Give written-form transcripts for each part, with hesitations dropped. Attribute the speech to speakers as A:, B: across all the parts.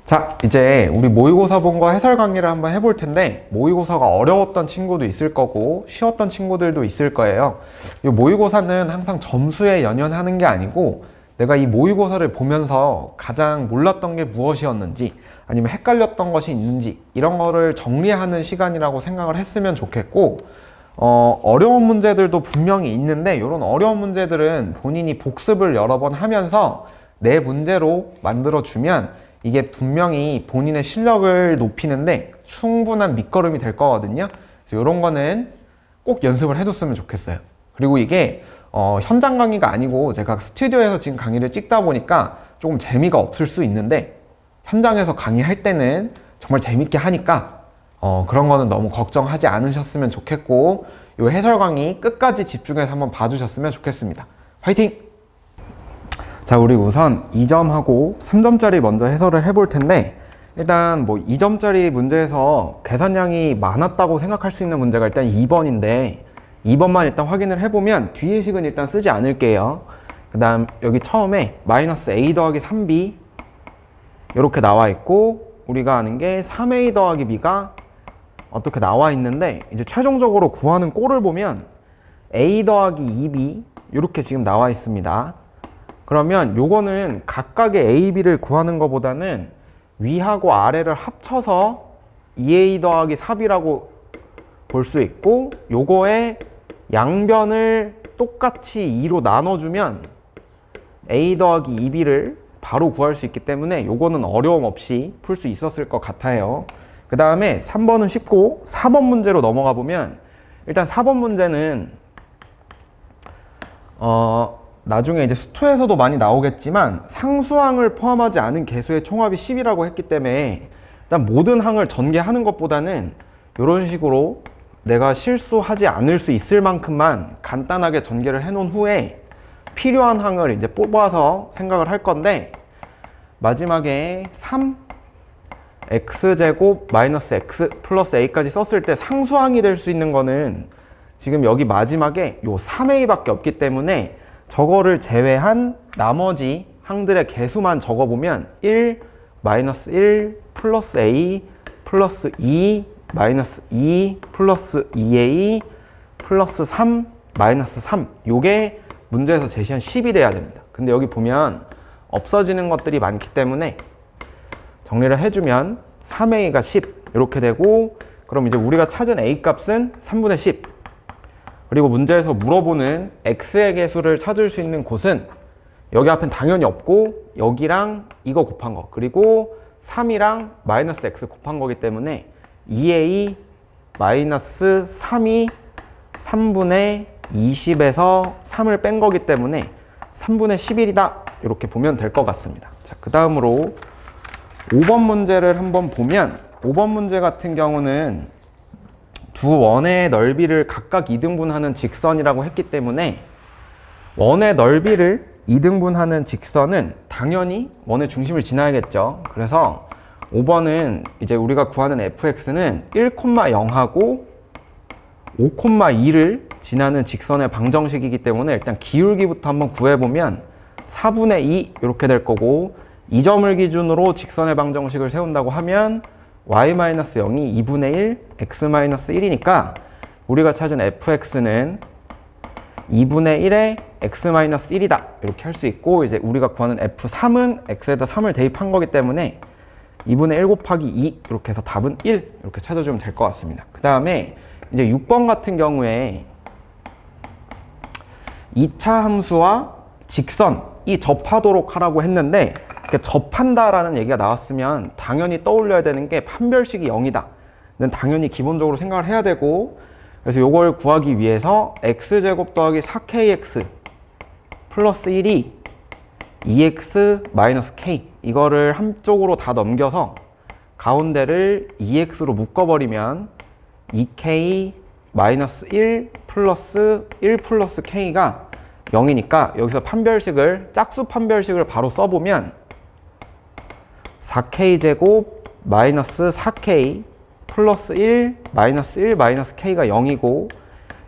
A: 자, 이제 우리 모의고사 본 거 해설 강의를 한번 해볼 텐데, 모의고사가 어려웠던 친구도 있을 거고 쉬웠던 친구들도 있을 거예요. 이 모의고사는 항상 점수에 연연하는 게 아니고, 내가 이 모의고사를 보면서 가장 몰랐던 게 무엇이었는지, 아니면 헷갈렸던 것이 있는지, 이런 거를 정리하는 시간이라고 생각을 했으면 좋겠고, 어려운 문제들도 분명히 있는데, 이런 어려운 문제들은 본인이 복습을 여러 번 하면서 내 문제로 만들어주면 이게 분명히 본인의 실력을 높이는데 충분한 밑거름이 될 거거든요. 그래서 이런 거는 꼭 연습을 해줬으면 좋겠어요. 그리고 이게 현장 강의가 아니고 제가 스튜디오에서 지금 강의를 찍다 보니까 조금 재미가 없을 수 있는데, 현장에서 강의할 때는 정말 재밌게 하니까 그런 거는 너무 걱정하지 않으셨으면 좋겠고, 이 해설 강의 끝까지 집중해서 한번 봐주셨으면 좋겠습니다. 화이팅! 자, 우리 우선 2점하고 3점짜리 먼저 해설을 해볼 텐데, 일단 뭐 2점짜리 문제에서 계산량이 많았다고 생각할 수 있는 문제가 일단 2번인데 2번만 일단 확인을 해보면 뒤에 식은 일단 쓰지 않을게요. 그 다음 여기 처음에 마이너스 a 더하기 3b 이렇게 나와 있고, 우리가 아는 게 3a 더하기 b가 어떻게 나와 있는데, 이제 최종적으로 구하는 꼴을 보면 a 더하기 2b 이렇게 지금 나와 있습니다. 그러면 요거는 각각의 a, b를 구하는 것보다는 위하고 아래를 합쳐서 2a 더하기 4b라고 볼 수 있고, 요거의 양변을 똑같이 2로 나눠주면 a 더하기 2b를 바로 구할 수 있기 때문에 요거는 어려움 없이 풀 수 있었을 것 같아요. 그 다음에 3번은 쉽고 4번 문제로 넘어가 보면, 일단 4번 문제는 나중에 이제 수투에서도 많이 나오겠지만 상수항을 포함하지 않은 개수의 총합이 10이라고 했기 때문에 일단 모든 항을 전개하는 것보다는 이런 식으로 내가 실수하지 않을 수 있을 만큼만 간단하게 전개를 해 놓은 후에 필요한 항을 이제 뽑아서 생각을 할 건데, 마지막에 3x제곱 마이너스 x 플러스 a까지 썼을 때 상수항이 될 수 있는 거는 지금 여기 마지막에 요 3a 밖에 없기 때문에 저거를 제외한 나머지 항들의 개수만 적어보면 1, 마이너스 1, 플러스 a, 플러스 2, 마이너스 2, 플러스 2a, 플러스 3, 마이너스 3. 요게 문제에서 제시한 10이 돼야 됩니다. 근데 여기 보면 없어지는 것들이 많기 때문에 정리를 해주면 3a가 10 이렇게 되고, 그럼 이제 우리가 찾은 a 값은 3분의 10. 그리고 문제에서 물어보는 x의 개수를 찾을 수 있는 곳은 여기 앞엔 당연히 없고 여기랑 이거 곱한 거, 그리고 3이랑 마이너스 x 곱한 거기 때문에 2a 마이너스 3이 3분의 20에서 3을 뺀 거기 때문에 3분의 11이다 이렇게 보면 될 것 같습니다. 자, 그 다음으로 5번 문제를 한번 보면, 5번 문제 같은 경우는 두 원의 넓이를 각각 2등분하는 직선이라고 했기 때문에 원의 넓이를 2등분하는 직선은 당연히 원의 중심을 지나야겠죠. 그래서 5번은 이제 우리가 구하는 fx는 1,0하고 5,2를 지나는 직선의 방정식이기 때문에 일단 기울기부터 한번 구해보면 4분의 2 이렇게 될 거고, 이 점을 기준으로 직선의 방정식을 세운다고 하면 y-0이 2분의 1, x-1이니까 우리가 찾은 fx는 2분의 1에 x-1이다 이렇게 할 수 있고, 이제 우리가 구하는 f3은 x에다 3을 대입한 거기 때문에 2분의 1 곱하기 2 이렇게 해서 답은 1 이렇게 찾아주면 될 것 같습니다. 그 다음에 이제 6번 같은 경우에 2차 함수와 직선이 접하도록 하라고 했는데, 접한다라는 얘기가 나왔으면 당연히 떠올려야 되는 게 판별식이 0이다. 는 당연히 기본적으로 생각을 해야 되고, 그래서 이걸 구하기 위해서 x제곱 더하기 4kx 플러스 1이 2x 마이너스 k, 이거를 한쪽으로 다 넘겨서 가운데를 2x로 묶어버리면 2k 마이너스 1 플러스 1 플러스 k가 0이니까 여기서 판별식을, 짝수 판별식을 바로 써보면 4k제곱 마이너스 4k 플러스 1 마이너스 1 마이너스 k가 0이고,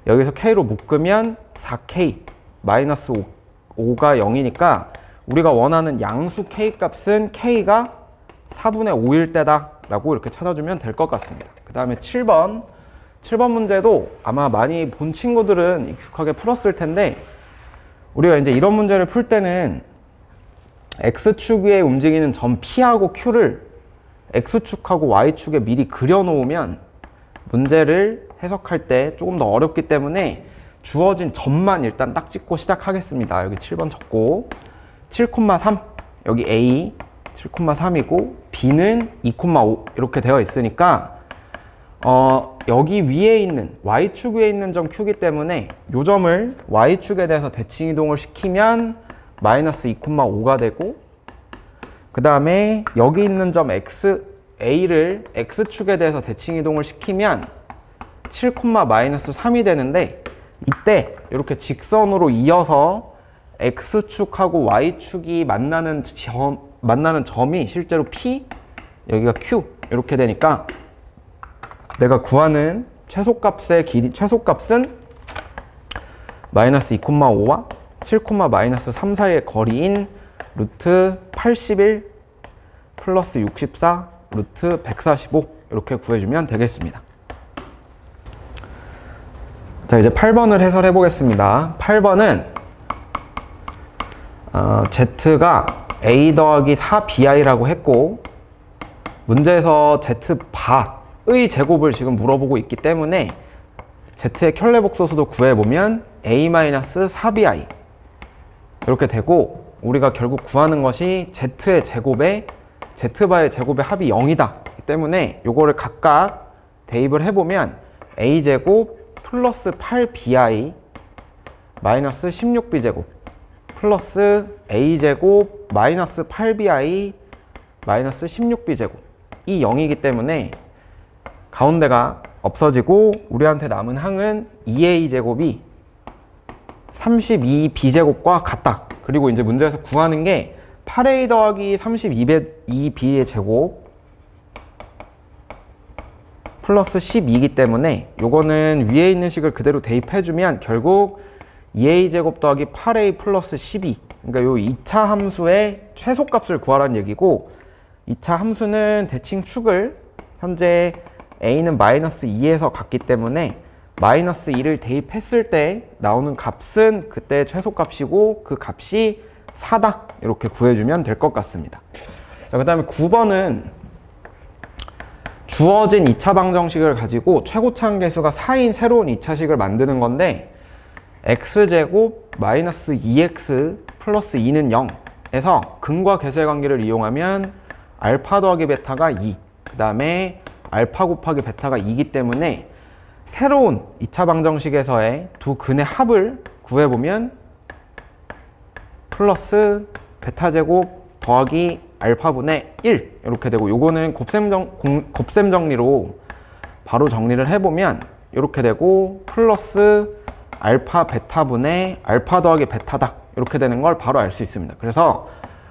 A: 여기서 k로 묶으면 4k 마이너스 5가 0이니까 우리가 원하는 양수 k 값은 k가 4분의 5일 때다 라고 이렇게 찾아주면 될 것 같습니다. 그 다음에 7번 문제도 아마 많이 본 친구들은 익숙하게 풀었을 텐데, 우리가 이제 이런 문제를 풀 때는 X축 위에 움직이는 점 P하고 Q를 X축하고 Y축에 미리 그려놓으면 문제를 해석할 때 조금 더 어렵기 때문에 주어진 점만 일단 딱 찍고 시작하겠습니다. 여기 7번 적고 7,3 여기 A 7,3이고 B는 2,5 이렇게 되어 있으니까 여기 위에 있는 Y축 위에 있는 점 Q이기 때문에 이 점을 Y축에 대해서 대칭 이동을 시키면 마이너스 2,5가 되고, 그 다음에 여기 있는 점 A를 X축에 대해서 대칭 이동을 시키면 7, 마이너스 3이 되는데, 이때 이렇게 직선으로 이어서 X축하고 Y축이 만나는 점이 실제로 P, 여기가 Q 이렇게 되니까 내가 구하는 최소값은 마이너스 2,5와 7, 마이너스 3 사이의 거리인 루트 81 플러스 64 루트 145 이렇게 구해주면 되겠습니다. 자, 이제 8번을 해설해 보겠습니다. 8번은 Z가 A 더하기 4BI라고 했고, 문제에서 Z바의 제곱을 지금 물어보고 있기 때문에 Z의 켤레복소수도 구해보면 A-4BI 이렇게 되고, 우리가 결국 구하는 것이 Z의 제곱에 Z바의 제곱의 합이 0이다 때문에 요거를 각각 대입을 해보면 A제곱 플러스 8BI 마이너스 16B제곱 플러스 A제곱 마이너스 8BI 마이너스 16B제곱 이 0이기 때문에 가운데가 없어지고 우리한테 남은 항은 2A제곱이 32B제곱과 같다. 그리고 이제 문제에서 구하는 게 8A 더하기 32B의 제곱 플러스 12이기 때문에 요거는 위에 있는 식을 그대로 대입해주면 결국 2A제곱 더하기 8A 플러스 12, 그러니까 요 2차 함수의 최소값을 구하라는 얘기고, 2차 함수는 대칭 축을 현재 A는 마이너스 2에서 같기 때문에 마이너스 2를 대입했을 때 나오는 값은 그때 최소값이고 그 값이 4다 이렇게 구해주면 될 것 같습니다. 자, 그 다음에 9번은 주어진 2차 방정식을 가지고 최고차 함계수가 4인 새로운 2차식을 만드는 건데, x제곱 마이너스 2x 플러스 2는 0에서 근과 계수의 관계를 이용하면 알파 더하기 베타가 2, 그 다음에 알파 곱하기 베타가 2이기 때문에 새로운 2차 방정식에서의 두 근의 합을 구해보면 플러스 베타 제곱 더하기 알파분의 1 이렇게 되고, 요거는 곱셈 정리로 바로 정리를 해보면 이렇게 되고 플러스 알파 베타분의 알파 더하기 베타다 이렇게 되는 걸 바로 알 수 있습니다. 그래서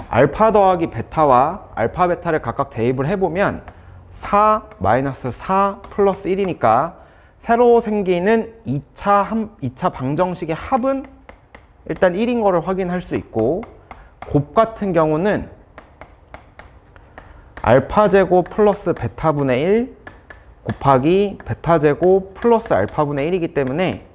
A: 알파 더하기 베타와 알파 베타를 각각 대입을 해보면 4 마이너스 4 플러스 1이니까 새로 생기는 2차 방정식의 합은 일단 1인 거를 확인할 수 있고, 곱 같은 경우는 알파 제곱 플러스 베타분의 1 곱하기 베타 제곱 플러스 알파분의 1이기 때문에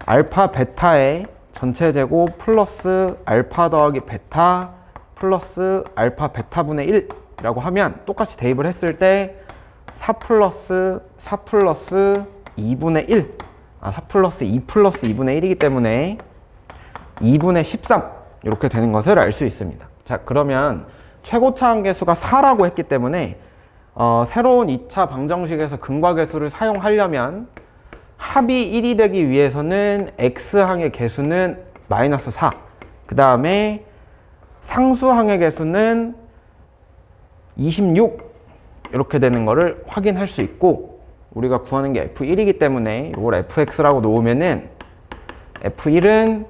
A: 알파 베타의 전체 제곱 플러스 알파 더하기 베타 플러스 알파 베타분의 1이라고 하면 똑같이 대입을 했을 때 4 플러스 2분의 1, 4 플러스 2 플러스 2분의 1이기 때문에 2분의 13 이렇게 되는 것을 알 수 있습니다. 자, 그러면 최고차 함계수가 4라고 했기 때문에 새로운 2차 방정식에서 근과 계수를 사용하려면 합이 1이 되기 위해서는 x항의 계수는 마이너스 4, 그 다음에 상수항의 계수는 26 이렇게 되는 것을 확인할 수 있고, 우리가 구하는 게 f1이기 때문에 이걸 fx라고 놓으면은 f1은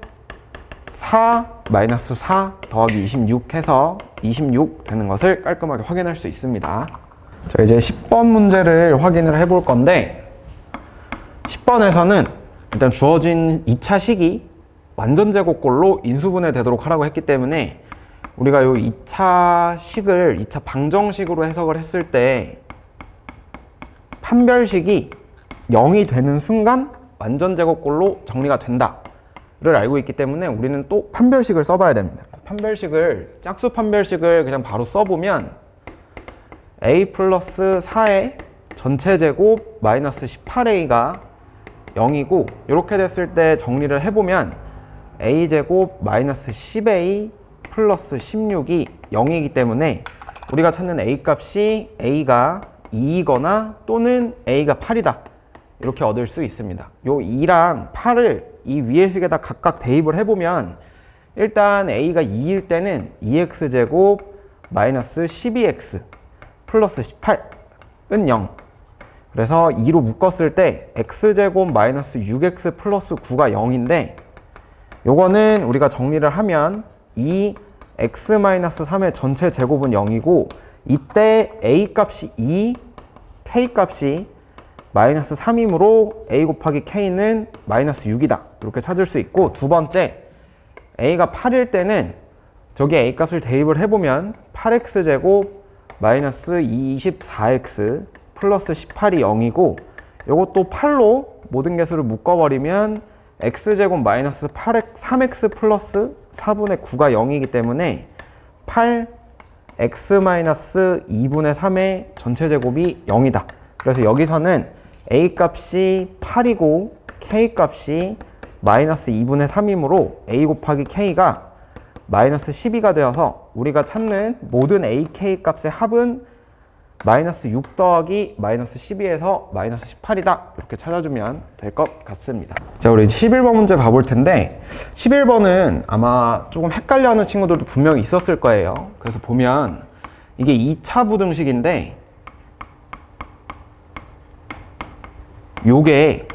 A: 4 마이너스 4 더하기 26 해서 26 되는 것을 깔끔하게 확인할 수 있습니다. 자, 이제 10번 문제를 확인을 해볼 건데, 10번에서는 일단 주어진 2차 식이 완전 제곱꼴로 인수분해 되도록 하라고 했기 때문에 우리가 요 2차 식을 2차 방정식으로 해석을 했을 때 판별식이 0이 되는 순간 완전 제곱꼴로 정리가 된다 를 알고 있기 때문에 우리는 또 판별식을 써봐야 됩니다. 판별식을 짝수 판별식을 그냥 바로 써보면 a 플러스 4의 전체 제곱 마이너스 18a가 0이고 이렇게 됐을 때 정리를 해보면 a 제곱 마이너스 10a 플러스 16이 0이기 때문에 우리가 찾는 a 값이 a가 2이거나 또는 a가 8이다 이렇게 얻을 수 있습니다. 요 2랑 8을 이 위의 식에다 각각 대입을 해보면 일단 a가 2일 때는 2x제곱 마이너스 12x 플러스 18은 0. 그래서 2로 묶었을 때 x제곱 마이너스 6x 플러스 9가 0인데 요거는 우리가 정리를 하면 2x 마이너스 3의 전체 제곱은 0이고 이때 a 값이 2, k 값이 마이너스 3이므로 a 곱하기 k는 마이너스 6이다. 이렇게 찾을 수 있고 두 번째 a가 8일 때는 저기 a 값을 대입을 해보면 8x제곱 마이너스 24x 플러스 18이 0이고 이것도 8로 모든 개수를 묶어버리면 x제곱 마이너스 3x 플러스 4분의 9가 0이기 때문에 8x 마이너스 2분의 3의 전체 제곱이 0이다. 그래서 여기서는 a 값이 8이고 k 값이 마이너스 2분의 3이므로 a 곱하기 k가 마이너스 12가 되어서 우리가 찾는 모든 a, k 값의 합은 마이너스 6 더하기 마이너스 12에서 마이너스 18이다. 이렇게 찾아주면 될 것 같습니다. 자, 우리 11번 문제 봐볼 텐데 11번은 아마 조금 헷갈려하는 친구들도 분명히 있었을 거예요. 그래서 보면 이게 2차 부등식인데 요게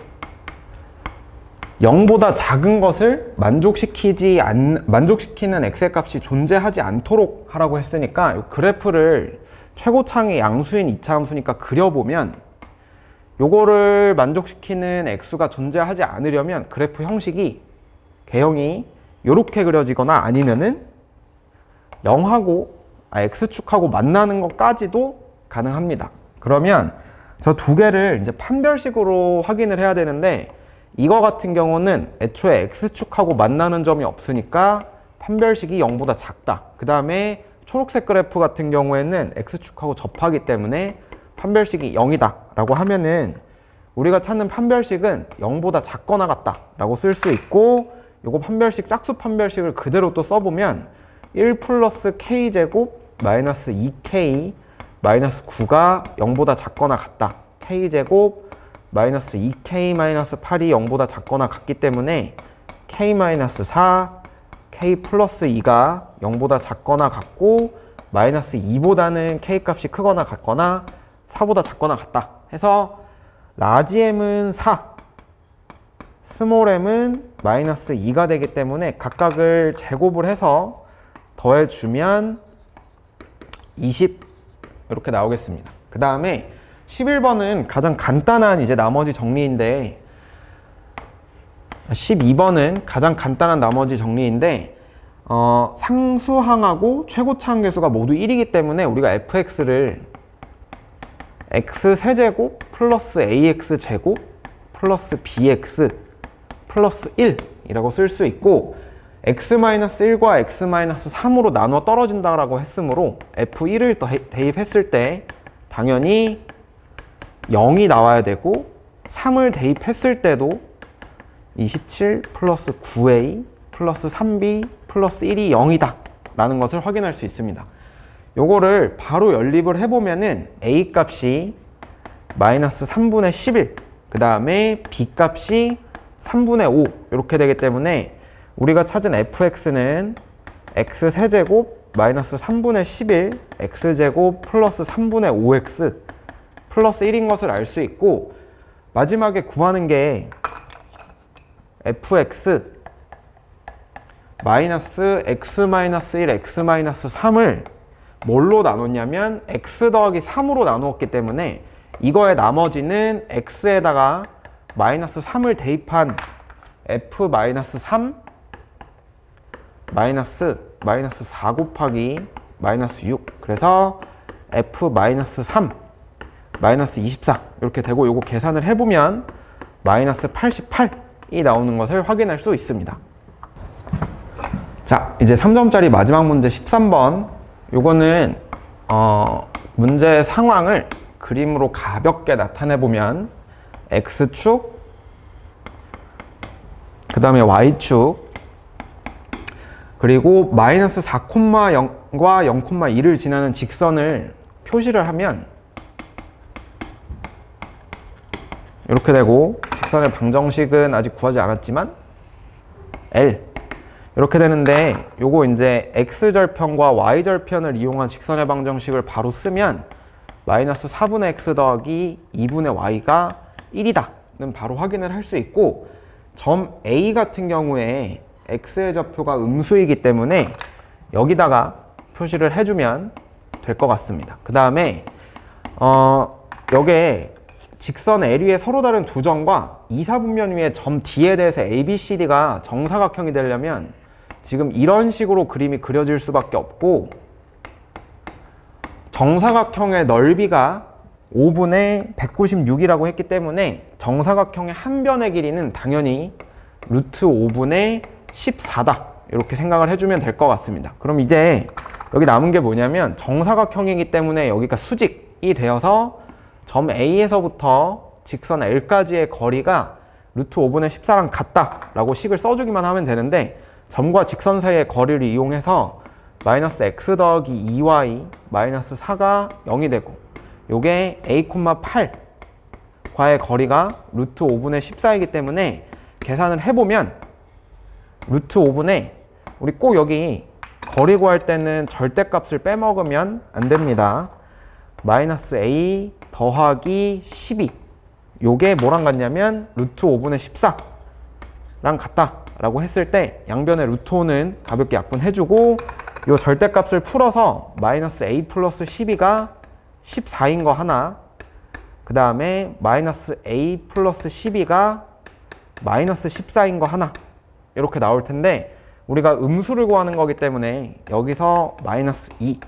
A: 0보다 작은 것을 만족시키는 x의 값이 존재하지 않도록 하라고 했으니까 이 그래프를 최고창이 양수인 2차 함수니까 그려보면 요거를 만족시키는 x가 존재하지 않으려면 그래프 형식이 개형이 요렇게 그려지거나 아니면은 0하고 x축하고 만나는 것까지도 가능합니다. 그러면 저 두 개를 이제 판별식으로 확인을 해야 되는데 이거 같은 경우는 애초에 x축하고 만나는 점이 없으니까 판별식이 0보다 작다. 그 다음에 초록색 그래프 같은 경우에는 x축하고 접하기 때문에 판별식이 0이다 라고 하면은 우리가 찾는 판별식은 0보다 작거나 같다 라고 쓸 수 있고 요거 판별식 짝수 판별식을 그대로 또 써보면 1 플러스 k제곱 마이너스 2k 마이너스 9가 0보다 작거나 같다. k제곱 마이너스 2k 마이너스 8이 0보다 작거나 같기 때문에 k 마이너스 4, k 플러스 2가 0보다 작거나 같고 마이너스 2보다는 k 값이 크거나 같거나 4보다 작거나 같다 해서 라지 m은 4, 스몰 m은 마이너스 2가 되기 때문에 각각을 제곱을 해서 더해주면 20 이렇게 나오겠습니다. 그 다음에 11번은 가장 간단한 이제 나머지 정리인데 12번은 가장 간단한 나머지 정리인데 상수항하고 최고차항 계수가 모두 1이기 때문에 우리가 fx를 x세제곱 플러스 ax제곱 플러스 bx 플러스 1이라고 쓸 수 있고 x-1과 x-3으로 나눠 떨어진다라고 했으므로 f1을 대입했을 때 당연히 0이 나와야 되고 3을 대입했을 때도 27 플러스 9a 플러스 3b 플러스 1이 0이다 라는 것을 확인할 수 있습니다. 요거를 바로 연립을 해보면은 a 값이 마이너스 3분의 11 그 다음에 b 값이 3분의 5 이렇게 되기 때문에 우리가 찾은 fx는 x세제곱 마이너스 3분의 11 x제곱 플러스 3분의 5x 플러스 1인 것을 알 수 있고 마지막에 구하는 게 fx 마이너스 x 마이너스 1 x 마이너스 3을 뭘로 나눴냐면 x 더하기 3으로 나누었기 때문에 이거의 나머지는 x에다가 마이너스 3을 대입한 f 마이너스 3 마이너스 마이너스 4 곱하기 마이너스 6. 그래서 f 마이너스 3 마이너스 24 이렇게 되고, 요거 계산을 해보면 마이너스 88이 나오는 것을 확인할 수 있습니다. 자, 이제 3점짜리 마지막 문제 13번. 요거는 문제의 상황을 그림으로 가볍게 나타내보면 x축, 그 다음에 y축, 그리고 마이너스 4,0과 0,2를 지나는 직선을 표시를 하면 이렇게 되고, 직선의 방정식은 아직 구하지 않았지만 L 이렇게 되는데, 요거 이제 x절편과 y절편을 이용한 직선의 방정식을 바로 쓰면 마이너스 4분의 x 더하기 2분의 y가 1이다는 바로 확인을 할 수 있고, 점 A 같은 경우에 x의 좌표가 음수이기 때문에 여기다가 표시를 해주면 될 것 같습니다. 그 다음에 여기에 직선 L 위에 서로 다른 두 점과 2, 4분면 위에 점 D에 대해서 A, B, C, D가 정사각형이 되려면 지금 이런 식으로 그림이 그려질 수밖에 없고, 정사각형의 넓이가 5분의 196이라고 했기 때문에 정사각형의 한 변의 길이는 당연히 루트 5분의 14다 이렇게 생각을 해주면 될 것 같습니다. 그럼 이제 여기 남은 게 뭐냐면, 정사각형이기 때문에 여기가 수직이 되어서 점 A에서부터 직선 L까지의 거리가 루트 5분의 14랑 같다라고 식을 써주기만 하면 되는데, 점과 직선 사이의 거리를 이용해서 마이너스 x 더하기 2y 마이너스 4가 0이 되고, 요게 a, 8과의 거리가 루트 5분의 14이기 때문에 계산을 해보면 루트 5분의, 우리 꼭 여기 거리 구할 때는 절대값을 빼먹으면 안 됩니다. 마이너스 a 더하기 12, 요게 뭐랑 같냐면 루트 5분의 14랑 같다 라고 했을 때 양변의 루트 5는 가볍게 약분해주고, 요 절대값을 풀어서 마이너스 a 플러스 12가 14인 거 하나, 그 다음에 마이너스 a 플러스 12가 마이너스 14인 거 하나, 이렇게 나올 텐데, 우리가 음수를 구하는 거기 때문에 여기서 마이너스 2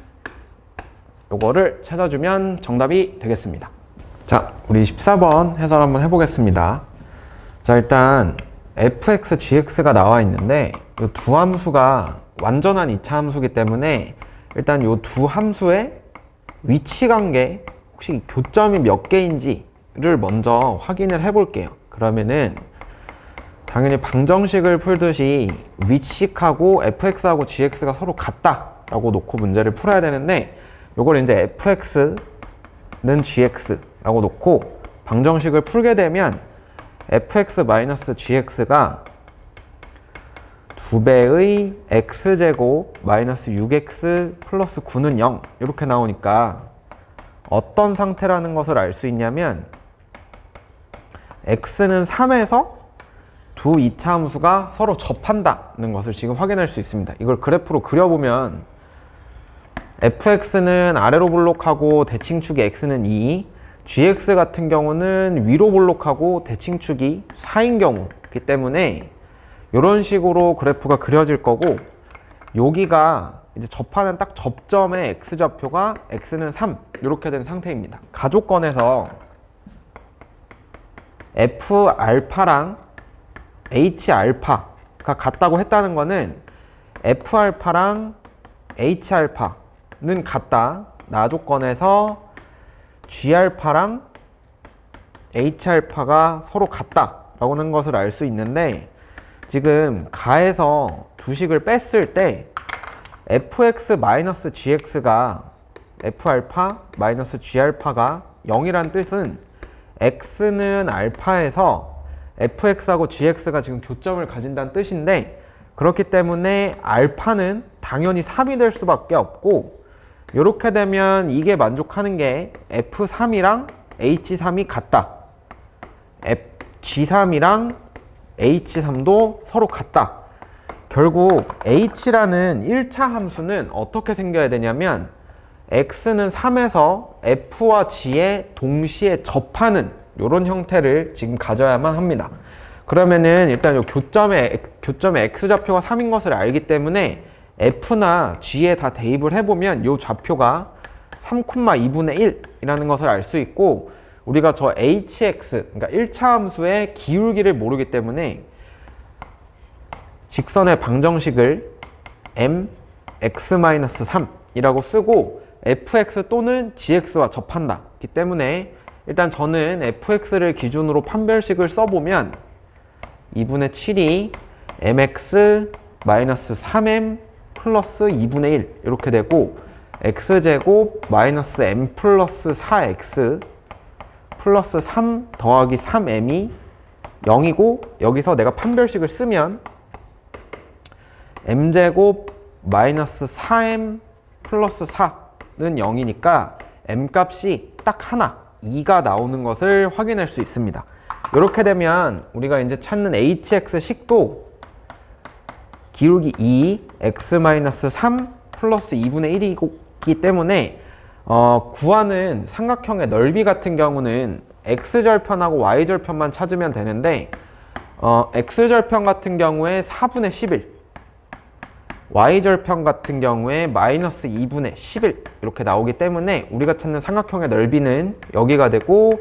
A: 요거를 찾아주면 정답이 되겠습니다. 자, 우리 14번 해설 한번 해보겠습니다. 자, 일단 fx, gx가 나와 있는데 이 두 함수가 완전한 이차 함수이기 때문에 일단 이 두 함수의 위치 관계, 혹시 교점이 몇 개인지를 먼저 확인을 해 볼게요. 그러면은 당연히 방정식을 풀듯이 위치식하고 fx하고 gx가 서로 같다라고 놓고 문제를 풀어야 되는데, 이걸 이제 fx는 gx라고 놓고 방정식을 풀게 되면 fx-gx가 2배의 x제곱 마이너스 6x 플러스 9는 0 이렇게 나오니까 어떤 상태라는 것을 알 수 있냐면, x는 3에서 두 이차 함수가 서로 접한다는 것을 지금 확인할 수 있습니다. 이걸 그래프로 그려보면 fx는 아래로 볼록하고 대칭축이 x는 2, gx 같은 경우는 위로 볼록하고 대칭축이 4인 경우이기 때문에 이런 식으로 그래프가 그려질 거고, 여기가 이제 접하는 딱 접점의 x좌표가 x는 3 이렇게 된 상태입니다. 가족권에서 f알파랑 h알파가 같다고 했다는 거는 f알파랑 h알파는 같다, 나조건에서 g알파랑 h알파가 서로 같다라고 하는 것을 알 수 있는데, 지금 가에서 두 식을 뺐을 때 fx-gx가 f알파-g알파가 0이란 뜻은 x는 알파에서 fx하고 gx가 지금 교점을 가진다는 뜻인데, 그렇기 때문에 알파는 당연히 3이 될 수밖에 없고, 이렇게 되면 이게 만족하는 게 f3이랑 h3이 같다, g3이랑 h3도 서로 같다. 결국 h라는 1차 함수는 어떻게 생겨야 되냐면, x는 3에서 f와 g에 동시에 접하는 이런 형태를 지금 가져야만 합니다. 그러면은 일단 이 교점의 x좌표가 3인 것을 알기 때문에 F나 G에 다 대입을 해보면 이 좌표가 3,2분의 1이라는 것을 알 수 있고, 우리가 저 hx, 그러니까 1차 함수의 기울기를 모르기 때문에 직선의 방정식을 mx-3이라고 쓰고 fx 또는 gx와 접한다. 기 때문에 일단 저는 fx를 기준으로 판별식을 써보면 2분의 7이 mx-3m 플러스 2분의 1 이렇게 되고, x제곱 마이너스 m 플러스 4x 플러스 3 더하기 3m이 0이고, 여기서 내가 판별식을 쓰면 m제곱 마이너스 4m 플러스 4는 0이니까 m값이 딱 하나, 2가 나오는 것을 확인할 수 있습니다. 이렇게 되면 우리가 이제 찾는 hx식도 기울기 2, x-3 플러스 2분의 1이기 때문에 구하는 삼각형의 넓이 같은 경우는 x절편하고 y절편만 찾으면 되는데, x절편 같은 경우에 4분의 11, y절편 같은 경우에 마이너스 2분의 11 이렇게 나오기 때문에 우리가 찾는 삼각형의 넓이는 여기가 되고,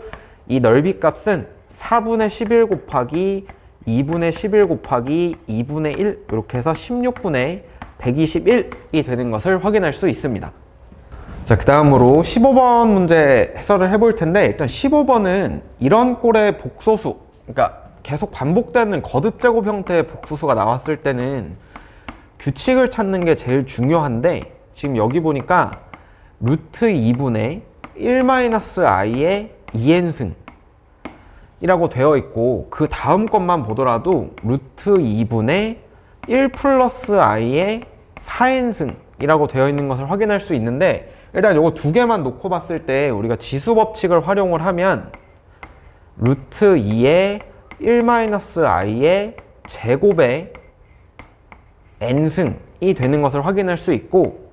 A: 이 넓이 값은 4분의 11 곱하기 2분의 11 곱하기 2분의 1 이렇게 해서 16분의 121이 되는 것을 확인할 수 있습니다. 자, 그 다음으로 15번 문제 해설을 해볼 텐데, 일단 15번은 이런 꼴의 복소수, 그러니까 계속 반복되는 거듭 제곱 형태의 복소수가 나왔을 때는 규칙을 찾는 게 제일 중요한데, 지금 여기 보니까 루트 2분의 1-i의 2n승 이라고 되어 있고, 그 다음 것만 보더라도 루트 2분의 1 플러스 i의 4n승 이라고 되어 있는 것을 확인할 수 있는데, 일단 요거 두 개만 놓고 봤을 때 우리가 지수 법칙을 활용을 하면 루트 2의 1-i의 제곱의 n승이 되는 것을 확인할 수 있고,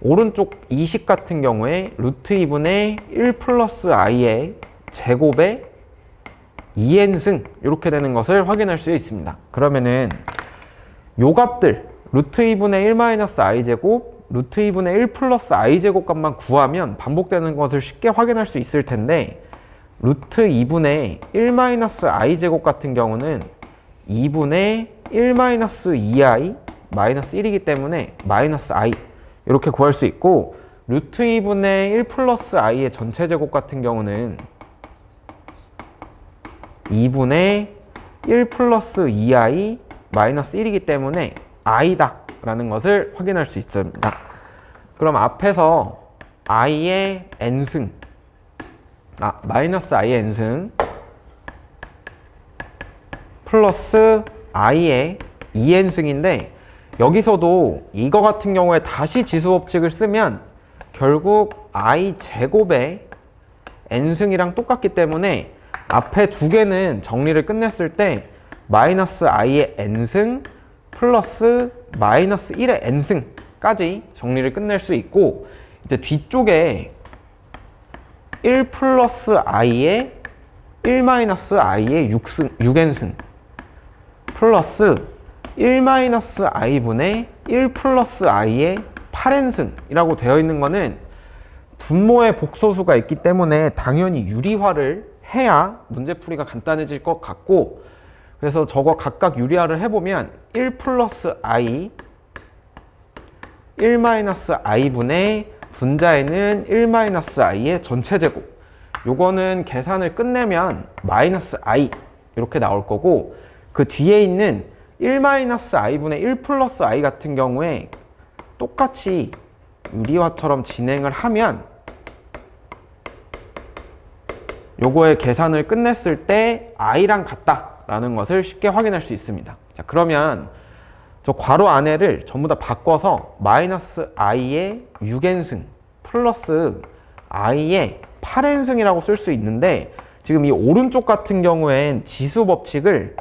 A: 오른쪽 이식 같은 경우에 루트 2분의 1 플러스 i의 제곱의 2n승 이렇게 되는 것을 확인할 수 있습니다. 그러면은 요 값들 루트 2분의 1-i 제곱, 루트 2분의 1 플러스 i 제곱 값만 구하면 반복되는 것을 쉽게 확인할 수 있을 텐데, 루트 2분의 1-i 제곱 같은 경우는 2분의 1-2i 마이너스 1이기 때문에 마이너스 i 이렇게 구할 수 있고, 루트 2분의 1 플러스 i의 전체 제곱 같은 경우는 2분의 1 플러스 2i 마이너스 1이기 때문에 i다 라는 것을 확인할 수 있습니다. 그럼 앞에서 i의 n승, 마이너스 i의 n승 플러스 i의 2n승인데, 여기서도 이거 같은 경우에 다시 지수 법칙을 쓰면 결국 i 제곱의 n승이랑 똑같기 때문에 앞에 두 개는 정리를 끝냈을 때 마이너스 i의 n승 플러스 마이너스 1의 n승까지 정리를 끝낼 수 있고, 이제 뒤쪽에 1 플러스 i의 1-i의 6n승 플러스 1-i분의 1 플러스 i의 8n승이라고 되어 있는 거는 분모의 복소수가 있기 때문에 당연히 유리화를 해야 문제풀이가 간단해질 것 같고, 그래서 저거 각각 유리화를 해보면 1 플러스 i, 1-i분의 분자에는 1-i의 전체 제곱, 요거는 계산을 끝내면 마이너스 i 이렇게 나올 거고, 그 뒤에 있는 1-i분의 1 플러스 i 같은 경우에 똑같이 유리화처럼 진행을 하면 요거의 계산을 끝냈을 때 i랑 같다라는 것을 쉽게 확인할 수 있습니다. 자, 그러면 저 괄호 안에를 전부 다 바꿔서 마이너스 i의 6n승 플러스 i의 8n승이라고 쓸 수 있는데, 지금 이 오른쪽 같은 경우엔 지수 법칙을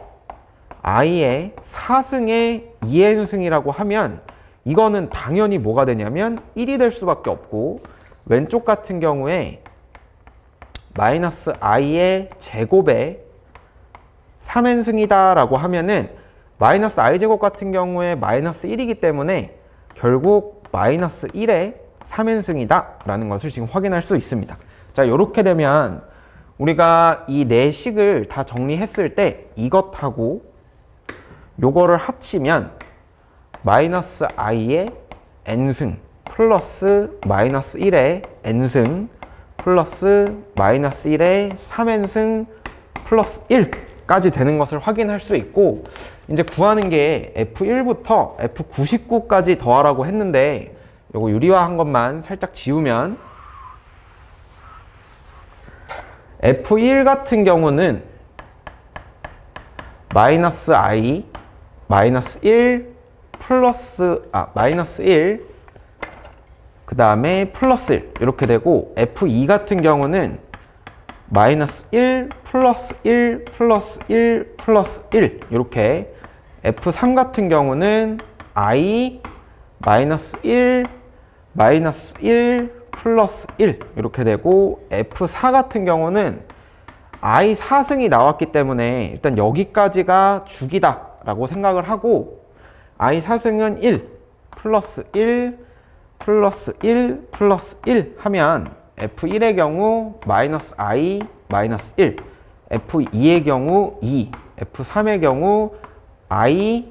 A: i의 4승의 2n승이라고 하면 이거는 당연히 뭐가 되냐면 1이 될 수밖에 없고, 왼쪽 같은 경우에 마이너스 i의 제곱의 3n승이다 라고 하면은 마이너스 i 제곱 같은 경우에 마이너스 1이기 때문에 결국 마이너스 1의 3인승이다 라는 것을 지금 확인할 수 있습니다. 자, 이렇게 되면 우리가 이 네 식을 다 정리했을 때 이것하고 요거를 합치면 마이너스 i의 n승 플러스 마이너스 1의 n승 플러스 마이너스 1의 3n승 플러스 1까지 되는 것을 확인할 수 있고, 이제 구하는 게 F1부터 F99까지 더하라고 했는데 요거 유리화한 것만 살짝 지우면 F1 같은 경우는 마이너스 i 마이너스 1 플러스 마이너스 1 그 다음에 플러스 1 이렇게 되고, F2 같은 경우는 마이너스 1 플러스 1 플러스 1 플러스 1 이렇게, F3 같은 경우는 i 마이너스 1 마이너스 1 플러스 1 이렇게 되고, F4 같은 경우는 i 4승이 나왔기 때문에 일단 여기까지가 주기다 라고 생각을 하고, i 4승은 1 플러스 1 플러스 1 플러스 1 하면 F1의 경우 마이너스 i 마이너스 1, F2의 경우 2, F3의 경우 i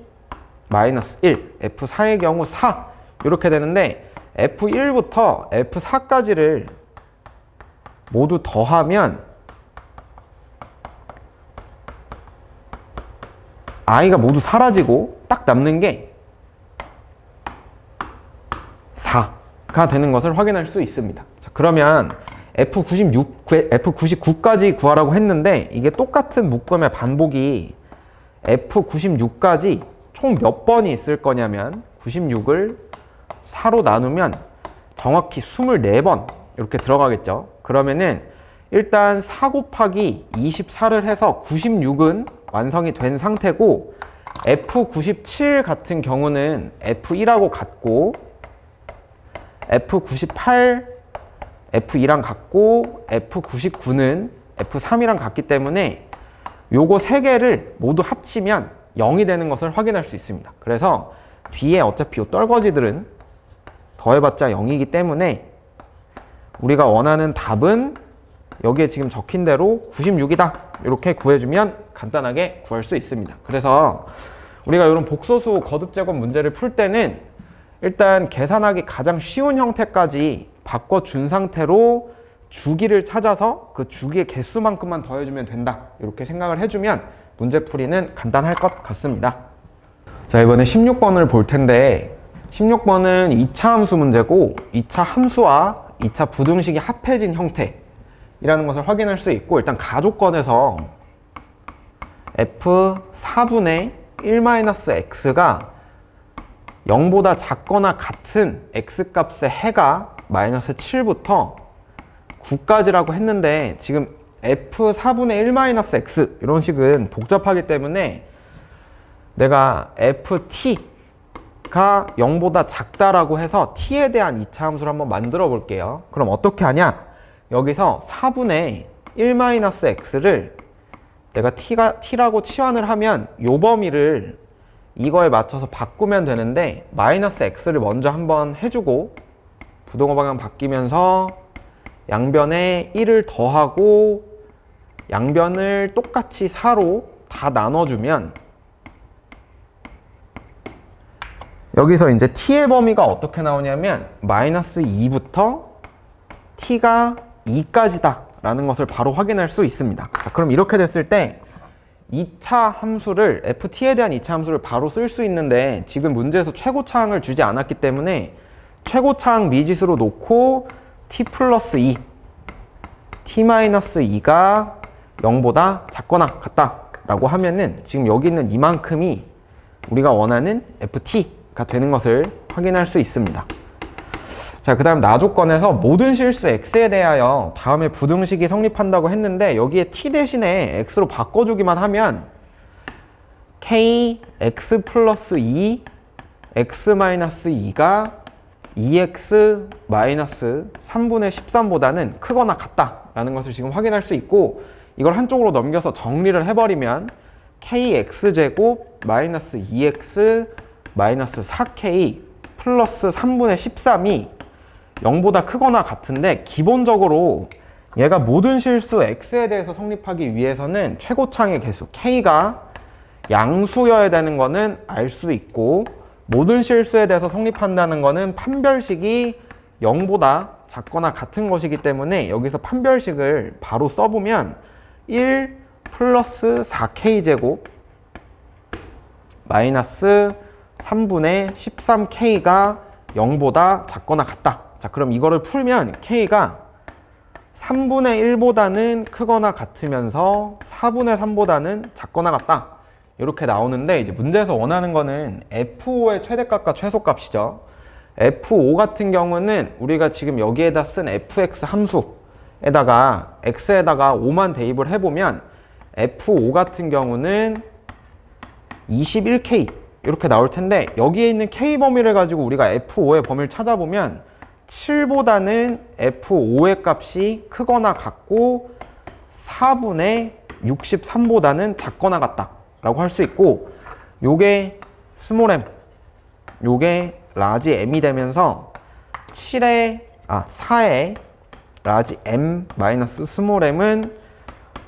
A: 마이너스 1, F4의 경우 4 이렇게 되는데, F1부터 F4까지를 모두 더하면 i가 모두 사라지고 딱 남는 게 4가 되는 것을 확인할 수 있습니다. 자, 그러면 F99까지 구하라고 했는데 이게 똑같은 묶음의 반복이 F96까지 총 몇 번이 있을 거냐면 96을 4로 나누면 정확히 24번 이렇게 들어가겠죠. 그러면은 일단 4 곱하기 24를 해서 96은 완성이 된 상태고, F97 같은 경우는 F1하고 같고, F98, F2랑 같고, F99는 F3이랑 같기 때문에 요거 세 개를 모두 합치면 0이 되는 것을 확인할 수 있습니다. 그래서 뒤에 어차피 요 떨거지들은 더해봤자 0이기 때문에 우리가 원하는 답은 여기에 지금 적힌 대로 96이다 이렇게 구해주면 간단하게 구할 수 있습니다. 그래서 우리가 이런 복소수 거듭 제곱 문제를 풀 때는 일단 계산하기 가장 쉬운 형태까지 바꿔준 상태로 주기를 찾아서 그 주기의 개수만큼만 더해주면 된다 이렇게 생각을 해주면 문제풀이는 간단할 것 같습니다. 자, 이번에 16번을 볼 텐데 16번은 2차 함수 문제고, 2차 함수와 2차 부등식이 합해진 형태이라는 것을 확인할 수 있고, 일단 가조건에서 f4분의 1-x가 0보다 작거나 같은 x값의 해가 마이너스 7부터 9까지라고 했는데, 지금 f4분의 1-x 이런 식은 복잡하기 때문에 내가 ft가 0보다 작다라고 해서 t에 대한 2차 함수를 한번 만들어 볼게요. 그럼 어떻게 하냐? 여기서 4분의 1-x를 내가 t라고 치환을 하면 요 범위를 이거에 맞춰서 바꾸면 되는데, 마이너스 x를 먼저 한번 해주고 부동호 방향 바뀌면서 양변에 1을 더하고 양변을 똑같이 4로 다 나눠주면 여기서 이제 t의 범위가 어떻게 나오냐면 마이너스 2부터 t가 2까지다 라는 것을 바로 확인할 수 있습니다. 자, 그럼 이렇게 됐을 때 2차 함수를, ft에 대한 2차 함수를 바로 쓸 수 있는데, 지금 문제에서 최고차항을 주지 않았기 때문에 최고차항 미지수로 놓고 t 플러스 2, t-2가 0보다 작거나 같다 라고 하면은 지금 여기 있는 이만큼이 우리가 원하는 ft가 되는 것을 확인할 수 있습니다. 자, 그 다음 나조건에서 모든 실수 x에 대하여 다음에 부등식이 성립한다고 했는데, 여기에 t 대신에 x로 바꿔주기만 하면 k x 플러스 2 x 마이너스 2가 2x 마이너스 3분의 13보다는 크거나 같다라는 것을 지금 확인할 수 있고, 이걸 한쪽으로 넘겨서 정리를 해버리면 kx제곱 마이너스 2x 마이너스 4k 플러스 3분의 13이 0보다 크거나 같은데, 기본적으로 얘가 모든 실수 x에 대해서 성립하기 위해서는 최고창의 개수 k가 양수여야 되는 거는 알 수 있고, 모든 실수에 대해서 성립한다는 거는 판별식이 0보다 작거나 같은 것이기 때문에 여기서 판별식을 바로 써보면 1 플러스 4k제곱 마이너스 3분의 13k가 0보다 작거나 같다. 자, 그럼 이거를 풀면 k가 3분의 1보다는 크거나 같으면서 4분의 3보다는 작거나 같다. 이렇게 나오는데, 이제 문제에서 원하는 거는 f5의 최대값과 최소값이죠. f5 같은 경우는 우리가 지금 여기에다 쓴 fx 함수에다가 x에다가 5만 대입을 해보면 f5 같은 경우는 21k 이렇게 나올 텐데, 여기에 있는 k 범위를 가지고 우리가 f5의 범위를 찾아보면 7보다는 f5의 값이 크거나 같고 4분의 63보다는 작거나 같다 라고 할 수 있고, 요게 스몰 m, 요게 라지 m이 되면서 4의 라지 m 마이너스 스몰 m은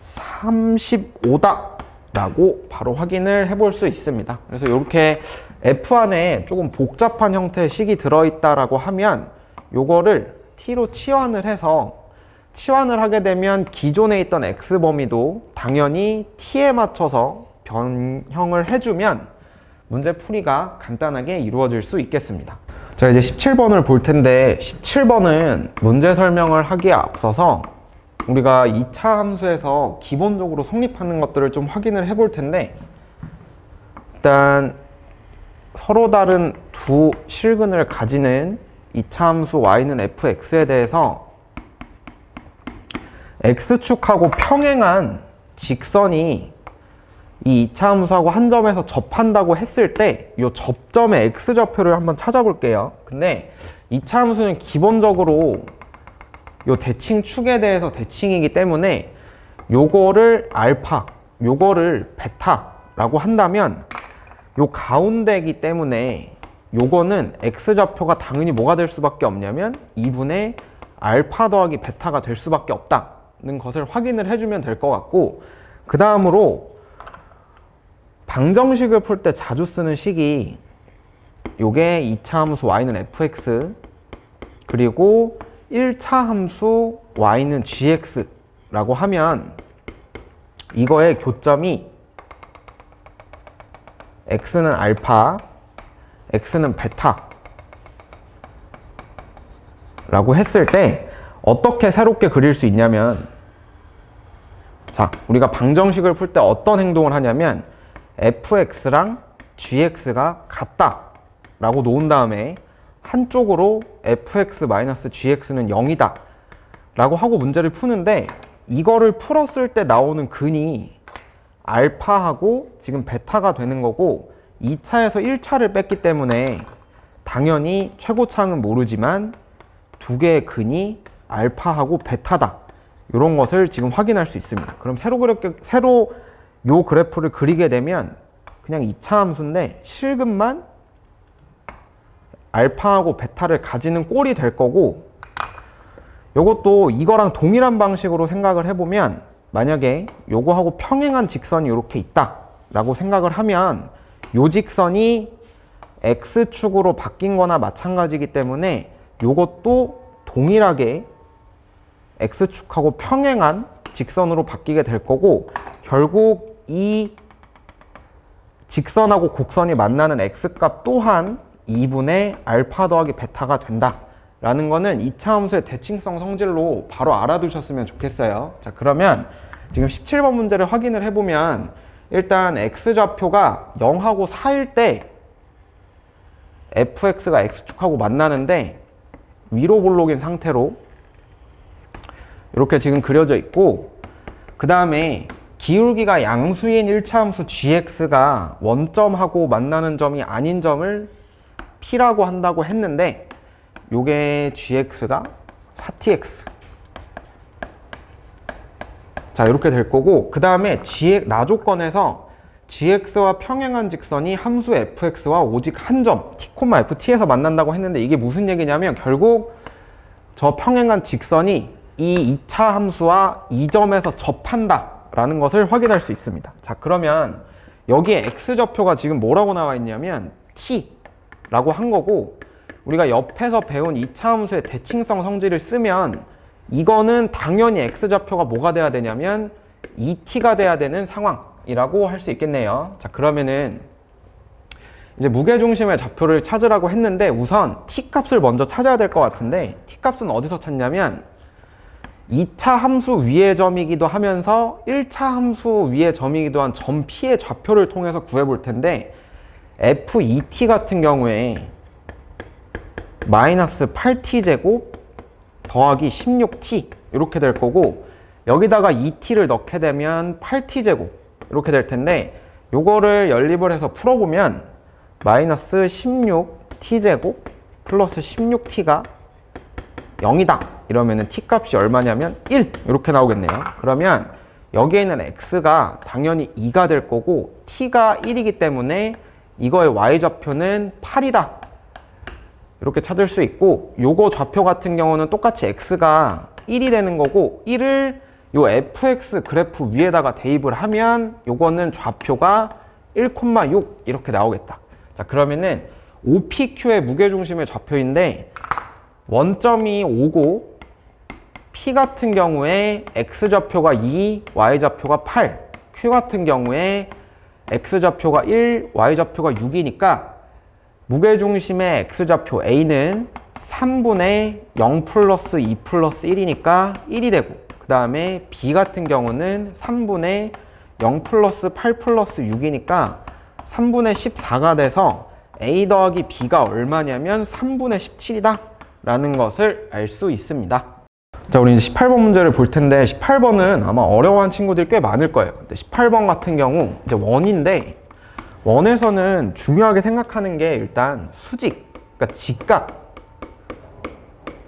A: 35다 라고 바로 확인을 해볼 수 있습니다. 그래서 이렇게 f 안에 조금 복잡한 형태의 식이 들어있다라고 하면 요거를 t로 치환을 해서, 치환을 하게 되면 기존에 있던 x 범위도 당연히 t에 맞춰서 변형을 해주면 문제 풀이가 간단하게 이루어질 수 있겠습니다. 자, 이제 17번을 볼 텐데, 17번은 문제 설명을 하기에 앞서서 우리가 2차 함수에서 기본적으로 성립하는 것들을 좀 확인을 해볼 텐데, 일단 서로 다른 두 실근을 가지는 2차 함수 y는 fx에 대해서 x축하고 평행한 직선이 이 2차 함수하고 한 점에서 접한다고 했을 때 이 접점의 x좌표를 한번 찾아볼게요. 근데 2차 함수는 기본적으로 요 대칭축에 대해서 대칭이기 때문에 요거를 알파, 요거를 베타라고 한다면 요 가운데이기 때문에 요거는 x좌표가 당연히 뭐가 될 수밖에 없냐면 2분의 알파 더하기 베타가 될 수밖에 없다는 것을 확인을 해주면 될 것 같고, 그 다음으로 방정식을 풀 때 자주 쓰는 식이 요게 2차 함수 y는 fx 그리고 1차 함수 y는 gx라고 하면 이거의 교점이 x는 알파, x는 베타 라고 했을 때 어떻게 새롭게 그릴 수 있냐면, 자, 우리가 방정식을 풀 때 어떤 행동을 하냐면 fx랑 gx가 같다 라고 놓은 다음에 한쪽으로 fx-gx는 0이다 라고 하고 문제를 푸는데, 이거를 풀었을 때 나오는 근이 알파하고 지금 베타가 되는 거고, 2차에서 1차를 뺐기 때문에 당연히 최고창은 모르지만 두 개의 근이 알파하고 베타다, 이런 것을 지금 확인할 수 있습니다. 그럼 새로 요 그래프를 그리게 되면 그냥 2차 함수인데 실근만 알파하고 베타를 가지는 꼴이 될 거고, 요것도 이거랑 동일한 방식으로 생각을 해보면 만약에 요거하고 평행한 직선이 이렇게 있다 라고 생각을 하면 요 직선이 x축으로 바뀐 거나 마찬가지이기 때문에 요것도 동일하게 x축하고 평행한 직선으로 바뀌게 될 거고, 결국 이 직선하고 곡선이 만나는 x값 또한 2분의 알파 더하기 베타가 된다 라는 거는 2차 함수의 대칭성 성질로 바로 알아두셨으면 좋겠어요. 자, 그러면 지금 17번 문제를 확인을 해보면 일단 x좌표가 0하고 4일 때 fx가 x축하고 만나는데 위로 볼록인 상태로 이렇게 지금 그려져 있고, 그 다음에 기울기가 양수인 1차 함수 gx가 원점하고 만나는 점이 아닌 점을 p라고 한다고 했는데, 요게 gx가 4tx, 자, 이렇게 될 거고, 그 다음에 나조건에서 gx와 평행한 직선이 함수 fx와 오직 한 점 t, ft에서 만난다고 했는데 이게 무슨 얘기냐면 결국 저 평행한 직선이 이 2차 함수와 이 점에서 접한다 라는 것을 확인할 수 있습니다. 자, 그러면 여기에 x좌표가 지금 뭐라고 나와 있냐면 t라고 한 거고, 우리가 옆에서 배운 2차 함수의 대칭성 성질을 쓰면 이거는 당연히 x좌표가 뭐가 돼야 되냐면 2t가 돼야 되는 상황이라고 할 수 있겠네요. 자, 그러면은 이제 무게중심의 좌표를 찾으라고 했는데 우선 t 값을 먼저 찾아야 될 것 같은데, t 값은 어디서 찾냐면 2차 함수 위의 점이기도 하면서 1차 함수 위의 점이기도 한 점 P의 좌표를 통해서 구해볼 텐데, F2t 같은 경우에 마이너스 8t제곱 더하기 16t 이렇게 될 거고, 여기다가 2t를 넣게 되면 8t제곱 이렇게 될 텐데, 요거를 연립을 해서 풀어보면 마이너스 16t제곱 플러스 16t가 0이다 이러면은 t 값이 얼마냐면 1 이렇게 나오겠네요. 그러면 여기에 있는 x가 당연히 2가 될 거고 t가 1이기 때문에 이거의 y좌표는 8이다 이렇게 찾을 수 있고, 요거 좌표 같은 경우는 똑같이 x가 1이 되는 거고 1을 요 fx 그래프 위에다가 대입을 하면 요거는 좌표가 1,6 이렇게 나오겠다. 자, 그러면은 OPQ의 무게중심의 좌표인데 원점이 5고 P 같은 경우에 X좌표가 2, Y좌표가 8, Q 같은 경우에 X좌표가 1, Y좌표가 6이니까 무게중심의 X좌표 A는 3분의 0 플러스 2 플러스 1이니까 1이 되고, 그 다음에 B 같은 경우는 3분의 0 플러스 8 플러스 6이니까 3분의 14가 돼서 A 더하기 B가 얼마냐면 3분의 17이다 라는 것을 알 수 있습니다. 자, 우리 이제 18번 문제를 볼 텐데 18번은 아마 어려워한 친구들이 꽤 많을 거예요. 근데 18번 같은 경우 이제 원인데, 원에서는 중요하게 생각하는 게 일단 수직, 그러니까 직각,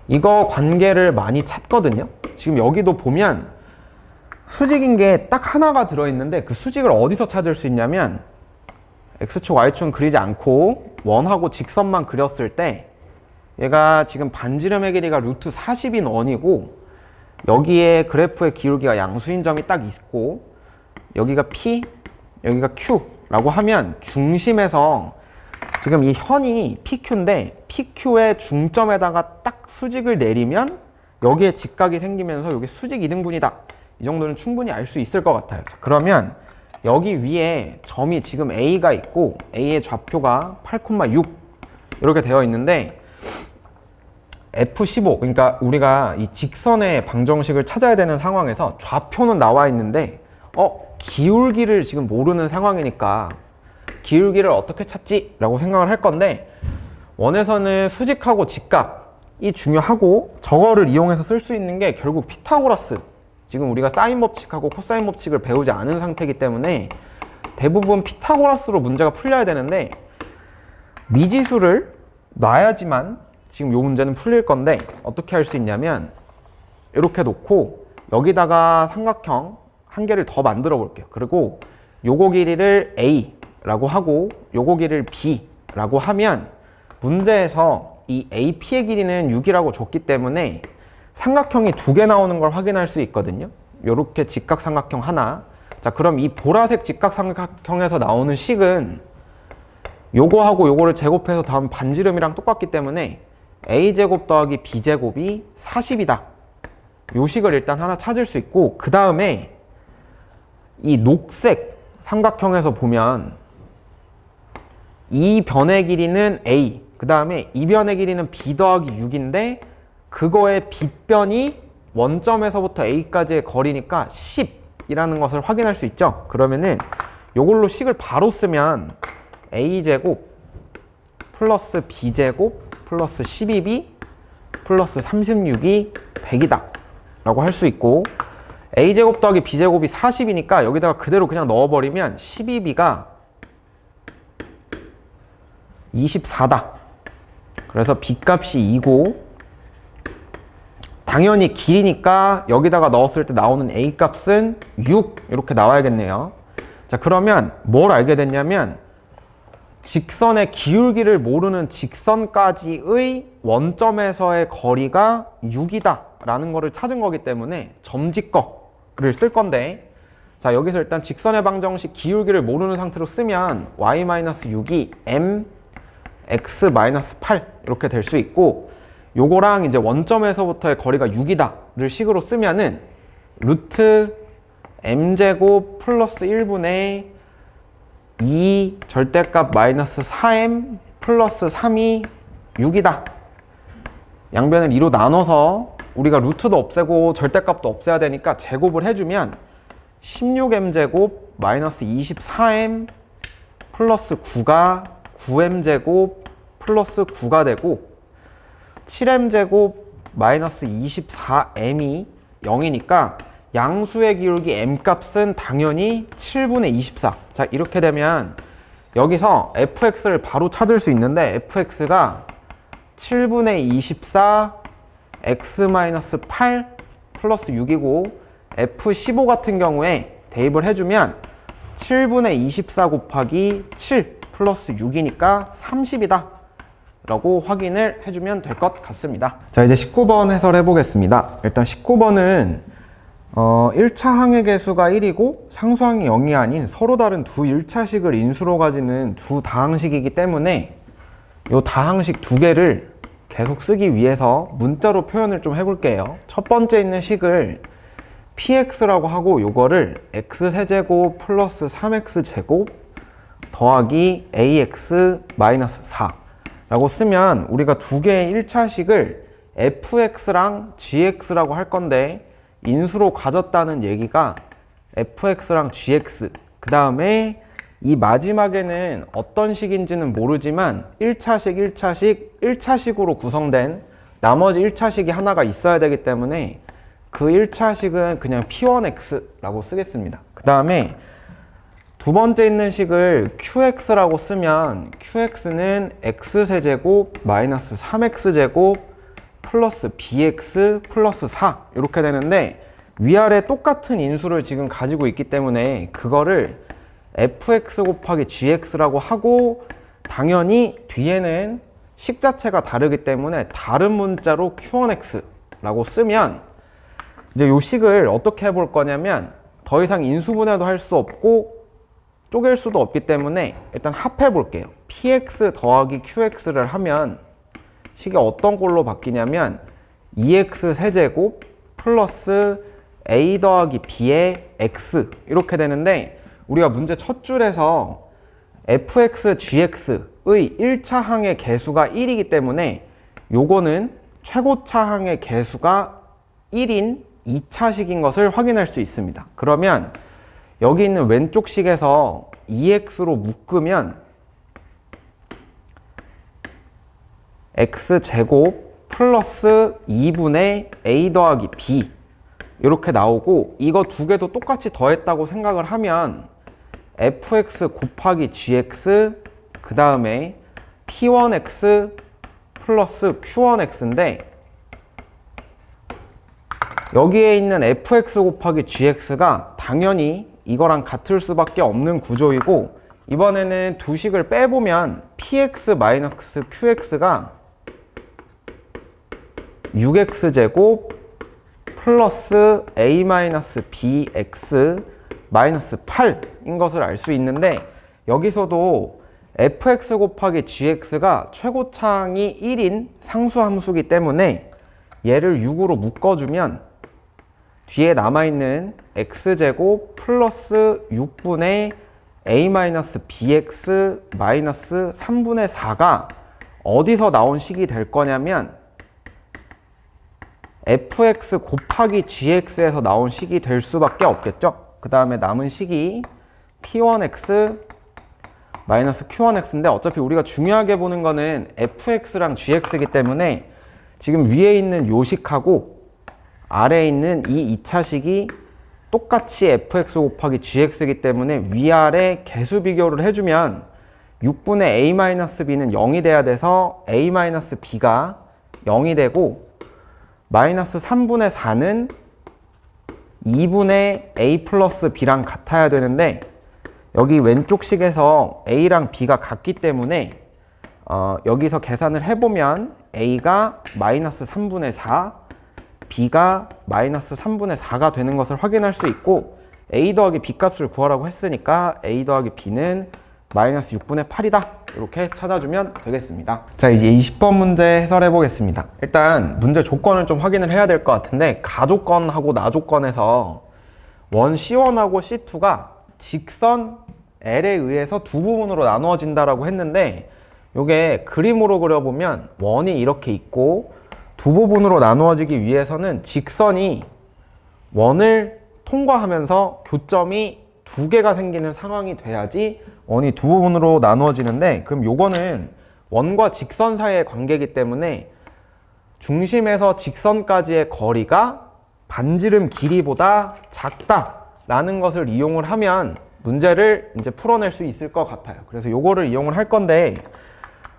A: 이거 관계를 많이 찾거든요. 지금 여기도 보면 수직인 게 딱 하나가 들어있는데 그 수직을 어디서 찾을 수 있냐면 x축, y축은 그리지 않고 원하고 직선만 그렸을 때 얘가 지금 반지름의 길이가 루트 40인 원이고, 여기에 그래프의 기울기가 양수인 점이 딱 있고, 여기가 P, 여기가 Q라고 하면 중심에서 지금 이 현이 PQ인데 PQ의 중점에다가 딱 수직을 내리면 여기에 직각이 생기면서 여기 수직 이등분이다. 이 정도는 충분히 알 수 있을 것 같아요. 자, 그러면 여기 위에 점이 지금 A가 있고 A의 좌표가 8,6 이렇게 되어 있는데 F15, 그러니까 우리가 이 직선의 방정식을 찾아야 되는 상황에서 좌표는 나와 있는데 기울기를 지금 모르는 상황이니까 기울기를 어떻게 찾지? 라고 생각을 할 건데, 원에서는 수직하고 직각이 중요하고 저거를 이용해서 쓸 수 있는 게 결국 피타고라스, 지금 우리가 사인 법칙하고 코사인 법칙을 배우지 않은 상태이기 때문에 대부분 피타고라스로 문제가 풀려야 되는데, 미지수를 놔야지만 지금 이 문제는 풀릴 건데 어떻게 할 수 있냐면 이렇게 놓고 여기다가 삼각형 한 개를 더 만들어 볼게요. 그리고 요거 길이를 A라고 하고 요거 길이를 B라고 하면 문제에서 이 AP의 길이는 6이라고 줬기 때문에 삼각형이 2개 나오는 걸 확인할 수 있거든요. 요렇게 직각삼각형 하나. 자, 그럼 이 보라색 직각삼각형에서 나오는 식은 요거하고 요거를 제곱해서 다음 반지름이랑 똑같기 때문에 A제곱 더하기 B제곱이 40이다. 요 식을 일단 하나 찾을 수 있고, 그 다음에 이 녹색 삼각형에서 보면 이 변의 길이는 A, 그 다음에 이 변의 길이는 B 더하기 6인데 그거의 빗변이 원점에서부터 A까지의 거리니까 10이라는 것을 확인할 수 있죠. 그러면은 요걸로 식을 바로 쓰면 A제곱 플러스 B제곱 플러스 12B 플러스 36이 100이다 라고 할 수 있고, A제곱 더하기 B제곱이 40이니까 여기다가 그대로 그냥 넣어버리면 12B가 24다. 그래서 B값이 2고, 당연히 길이니까 여기다가 넣었을 때 나오는 A값은 6 이렇게 나와야겠네요. 자, 그러면 뭘 알게 됐냐면 직선의 기울기를 모르는 직선까지의 원점에서의 거리가 6이다 라는 거를 찾은 거기 때문에 점지거를 쓸 건데, 자, 여기서 일단 직선의 방정식 기울기를 모르는 상태로 쓰면 y-6이 m x-8 이렇게 될 수 있고, 요거랑 이제 원점에서부터의 거리가 6이다를 식으로 쓰면은 루트 m제곱 플러스 1분의 2 절대값 마이너스 4m 플러스 3이 6이다. 양변을 2로 나눠서 우리가 루트도 없애고 절대값도 없애야 되니까 제곱을 해주면 16m제곱 마이너스 24m 플러스 9가 9m제곱 플러스 9가 되고, 7m제곱 마이너스 24m이 0이니까 양수의 기울기 m값은 당연히 7분의 24. 자, 이렇게 되면 여기서 fx를 바로 찾을 수 있는데 fx가 7분의 24 x-8 플러스 6이고, f15 같은 경우에 대입을 해주면 7분의 24 곱하기 7 플러스 6이니까 30이다 라고 확인을 해주면 될 것 같습니다. 자, 이제 19번 해설해 보겠습니다. 일단 19번은 1차 항의 개수가 1이고 상수항이 0이 아닌 서로 다른 두 1차식을 인수로 가지는 두 다항식이기 때문에 이 다항식 두 개를 계속 쓰기 위해서 문자로 표현을 좀 해볼게요. 첫 번째 있는 식을 px라고 하고, 요거를 x세제곱 플러스 3x제곱 더하기 ax 마이너스 4 라고 쓰면 우리가 두 개의 1차식을 fx랑 gx라고 할 건데, 인수로 가졌다는 얘기가 fx랑 gx, 그 다음에 이 마지막에는 어떤 식인지는 모르지만 1차식으로 구성된 나머지 1차식이 하나가 있어야 되기 때문에 그 1차식은 그냥 p1x라고 쓰겠습니다. 그 다음에 두 번째 있는 식을 qx라고 쓰면 qx는 x세제곱 마이너스 3x제곱 플러스 bx 플러스 4 이렇게 되는데, 위아래 똑같은 인수를 지금 가지고 있기 때문에 그거를 fx 곱하기 gx라고 하고, 당연히 뒤에는 식 자체가 다르기 때문에 다른 문자로 q1x라고 쓰면 이제 이 식을 어떻게 해볼 거냐면, 더 이상 인수분해도 할 수 없고 쪼갤 수도 없기 때문에 일단 합해 볼게요. px 더하기 qx를 하면 식이 어떤 꼴로 바뀌냐면 2x 세제곱 플러스 a 더하기 b의 x 이렇게 되는데, 우리가 문제 첫 줄에서 fx, gx의 1차 항의 개수가 1이기 때문에 요거는 최고차 항의 개수가 1인 2차식인 것을 확인할 수 있습니다. 그러면 여기 있는 왼쪽 식에서 2x로 묶으면 x제곱 플러스 2분의 a 더하기 b 이렇게 나오고, 이거 두 개도 똑같이 더했다고 생각을 하면 fx 곱하기 gx 그 다음에 p1x 플러스 q1x인데, 여기에 있는 fx 곱하기 gx가 당연히 이거랑 같을 수밖에 없는 구조이고, 이번에는 두 식을 빼보면 px-qx가 6x제곱 플러스 a-bx-8인 것을 알 수 있는데, 여기서도 fx 곱하기 gx가 최고차항이 1인 상수함수기 때문에 얘를 6으로 묶어주면 뒤에 남아있는 x제곱 플러스 6분의 a-bx-3분의 4가 어디서 나온 식이 될 거냐면 fx 곱하기 gx에서 나온 식이 될 수밖에 없겠죠. 그 다음에 남은 식이 p1x 마이너스 q1x인데, 어차피 우리가 중요하게 보는 거는 fx랑 gx이기 때문에 지금 위에 있는 요 식하고 아래에 있는 이 2차식이 똑같이 fx 곱하기 gx이기 때문에 위아래 개수 비교를 해주면 6분의 a-b는 0이 돼야 돼서 a-b가 0이 되고, 마이너스 3분의 4는 2분의 a 플러스 b랑 같아야 되는데, 여기 왼쪽 식에서 A랑 B가 같기 때문에 여기서 계산을 해보면 A가 마이너스 3분의 4, B가 마이너스 3분의 4가 되는 것을 확인할 수 있고, A 더하기 B 값을 구하라고 했으니까 A 더하기 B는 마이너스 6분의 8이다. 이렇게 찾아주면 되겠습니다. 자, 이제 20번 문제 해설해 보겠습니다. 일단 문제 조건을 좀 확인을 해야 될 것 같은데, 가조건하고 나조건에서 원 C1하고 C2가 직선 L에 의해서 두 부분으로 나누어진다라고 했는데, 이게 그림으로 그려보면 원이 이렇게 있고 두 부분으로 나누어지기 위해서는 직선이 원을 통과하면서 교점이 두 개가 생기는 상황이 돼야지 원이 두 부분으로 나누어지는데, 그럼 요거는 원과 직선 사이의 관계이기 때문에 중심에서 직선까지의 거리가 반지름 길이보다 작다라는 것을 이용을 하면 문제를 이제 풀어낼 수 있을 것 같아요. 그래서 요거를 이용을 할 건데,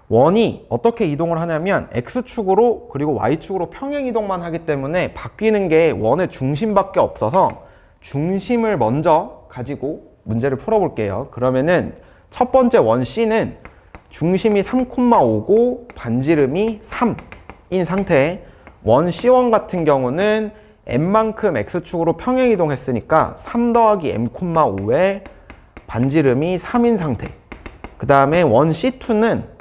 A: 원이 어떻게 이동을 하냐면 X축으로 그리고 Y축으로 평행 이동만 하기 때문에 바뀌는 게 원의 중심밖에 없어서 중심을 먼저 가지고 문제를 풀어볼게요. 그러면은 첫 번째 원 C는 중심이 3,5고 반지름이 3인 상태에 원 C1 같은 경우는 M만큼 X축으로 평행 이동했으니까 3 더하기 M,5에 반지름이 3인 상태. 그 다음에 원 C2는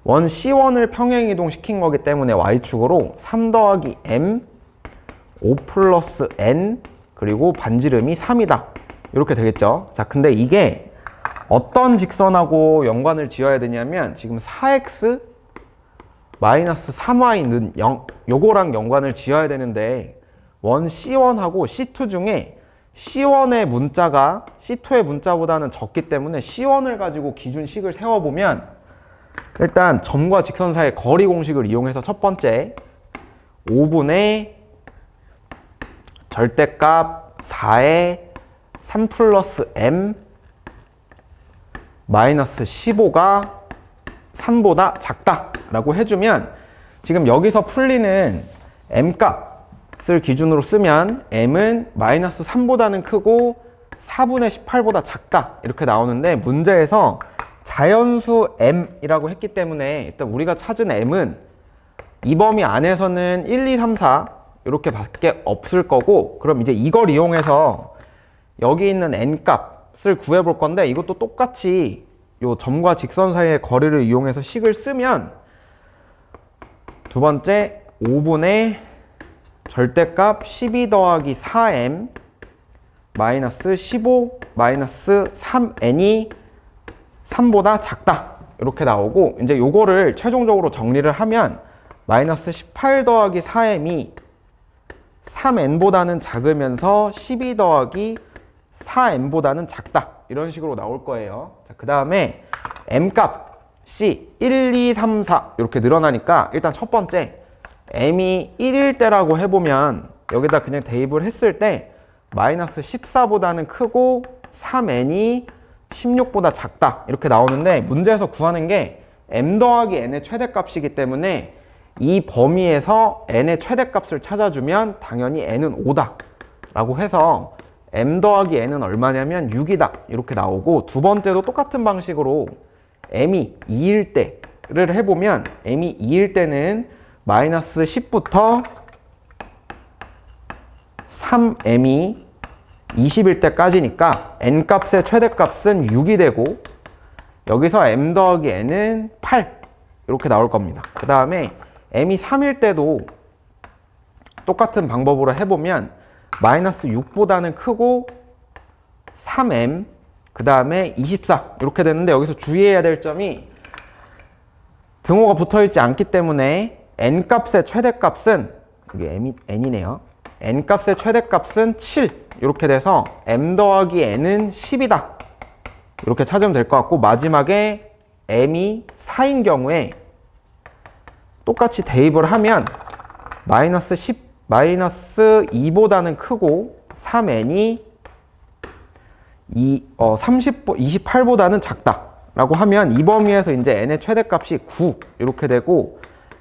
A: 원 C1을 평행 이동시킨 거기 때문에 Y축으로 3 더하기 M 5 플러스 N 그리고 반지름이 3이다. 이렇게 되겠죠. 자, 근데 이게 어떤 직선하고 연관을 지어야 되냐면 지금 4x 마이너스 3y는 0 요거랑 연관을 지어야 되는데, 원 C1하고 C2 중에 C1의 문자가 C2의 문자보다는 적기 때문에 C1을 가지고 기준식을 세워보면, 일단 점과 직선 사이의 거리 공식을 이용해서 첫 번째 5분의 절대값 4의 3 플러스 M 마이너스 15가 3보다 작다라고 해주면, 지금 여기서 풀리는 M 값을 기준으로 쓰면 M은 마이너스 3보다는 크고 4분의 18보다 작다 이렇게 나오는데, 문제에서 자연수 M이라고 했기 때문에 일단 우리가 찾은 M은 이 범위 안에서는 1, 2, 3, 4 이렇게 밖에 없을 거고, 그럼 이제 이걸 이용해서 여기 있는 N 값을 구해 볼 건데, 이것도 똑같이 요 점과 직선 사이의 거리를 이용해서 식을 쓰면 두 번째 5분의 절대값 12 더하기 4M 마이너스 15 마이너스 3N이 3보다 작다 이렇게 나오고, 이제 요거를 최종적으로 정리를 하면 마이너스 18 더하기 4m이 3n보다는 작으면서 12 더하기 4m보다는 작다 이런 식으로 나올 거예요. 그 다음에 m값이 1, 2, 3, 4 이렇게 늘어나니까 일단 첫 번째 m이 1일 때라고 해보면 여기다 그냥 대입을 했을 때 마이너스 14보다는 크고 3n이 16보다 작다 이렇게 나오는데, 문제에서 구하는 게 m 더하기 n의 최대값이기 때문에 이 범위에서 n의 최대값을 찾아주면 당연히 n은 5다 라고 해서 m 더하기 n은 얼마냐면 6이다 이렇게 나오고, 두 번째도 똑같은 방식으로 m이 2일 때를 해보면 m이 2일 때는 마이너스 10부터 3m이 20일 때까지니까 n값의 최대값은 6이 되고, 여기서 m 더하기 n은 8 이렇게 나올 겁니다. 그 다음에 m이 3일 때도 똑같은 방법으로 해보면 마이너스 6보다는 크고 3m 그 다음에 24 이렇게 되는데, 여기서 주의해야 될 점이 등호가 붙어있지 않기 때문에 n값의 최대값은, 그게 n이네요. n값의 최대값은 7 이렇게 돼서 m 더하기 n은 10이다 이렇게 찾으면 될 것 같고, 마지막에 m이 4인 경우에 똑같이 대입을 하면 마이너스 2보다는 크고 3n이 28보다는 작다 라고 하면 이 범위에서 이제 n의 최대값이 9 이렇게 되고,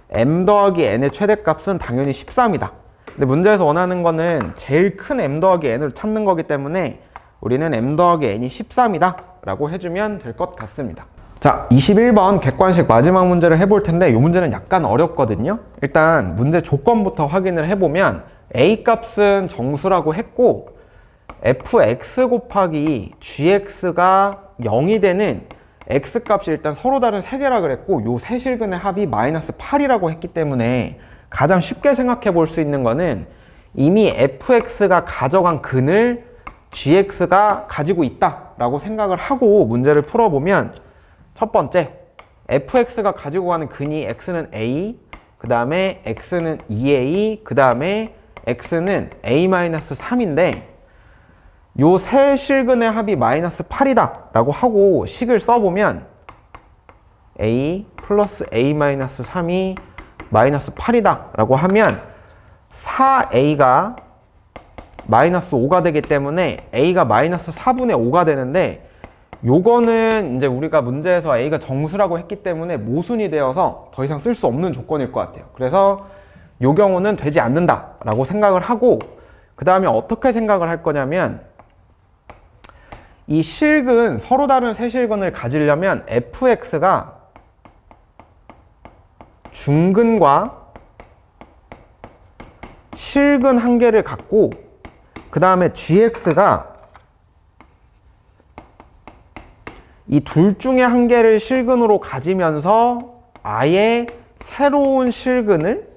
A: m 더하기 n의 최대값은 당연히 13이다. 근데 문제에서 원하는 거는 제일 큰 m 더하기 n을 찾는 거기 때문에 우리는 m 더하기 n이 13이다 라고 해주면 될 것 같습니다. 자, 21번 객관식 마지막 문제를 해볼 텐데 이 문제는 약간 어렵거든요. 일단 문제 조건부터 확인을 해보면 a 값은 정수라고 했고 fx 곱하기 gx가 0이 되는 x 값이 일단 서로 다른 세 개라 그랬고 요 세 실근의 합이 마이너스 8이라고 했기 때문에 가장 쉽게 생각해 볼 수 있는 거는 이미 fx가 가져간 근을 gx가 가지고 있다 라고 생각을 하고 문제를 풀어보면 첫 번째 fx가 가지고 가는 근이 x는 a, 그 다음에 x는 2a, 그 다음에 x는 a-3인데 요 세 실근의 합이 마이너스 8이다 라고 하고 식을 써보면 a 플러스 a-3이 마이너스 8이다 라고 하면 4a가 마이너스 5가 되기 때문에 a가 마이너스 4분의 5가 되는데 요거는 이제 우리가 문제에서 a가 정수라고 했기 때문에 모순이 되어서 더 이상 쓸 수 없는 조건일 것 같아요. 그래서 요 경우는 되지 않는다 라고 생각을 하고 그 다음에 어떻게 생각을 할 거냐면 이 실근, 서로 다른 세 실근을 가지려면 fx가 중근과 실근 한 개를 갖고 그 다음에 gx가 이 둘 중에 한 개를 실근으로 가지면서 아예 새로운 실근을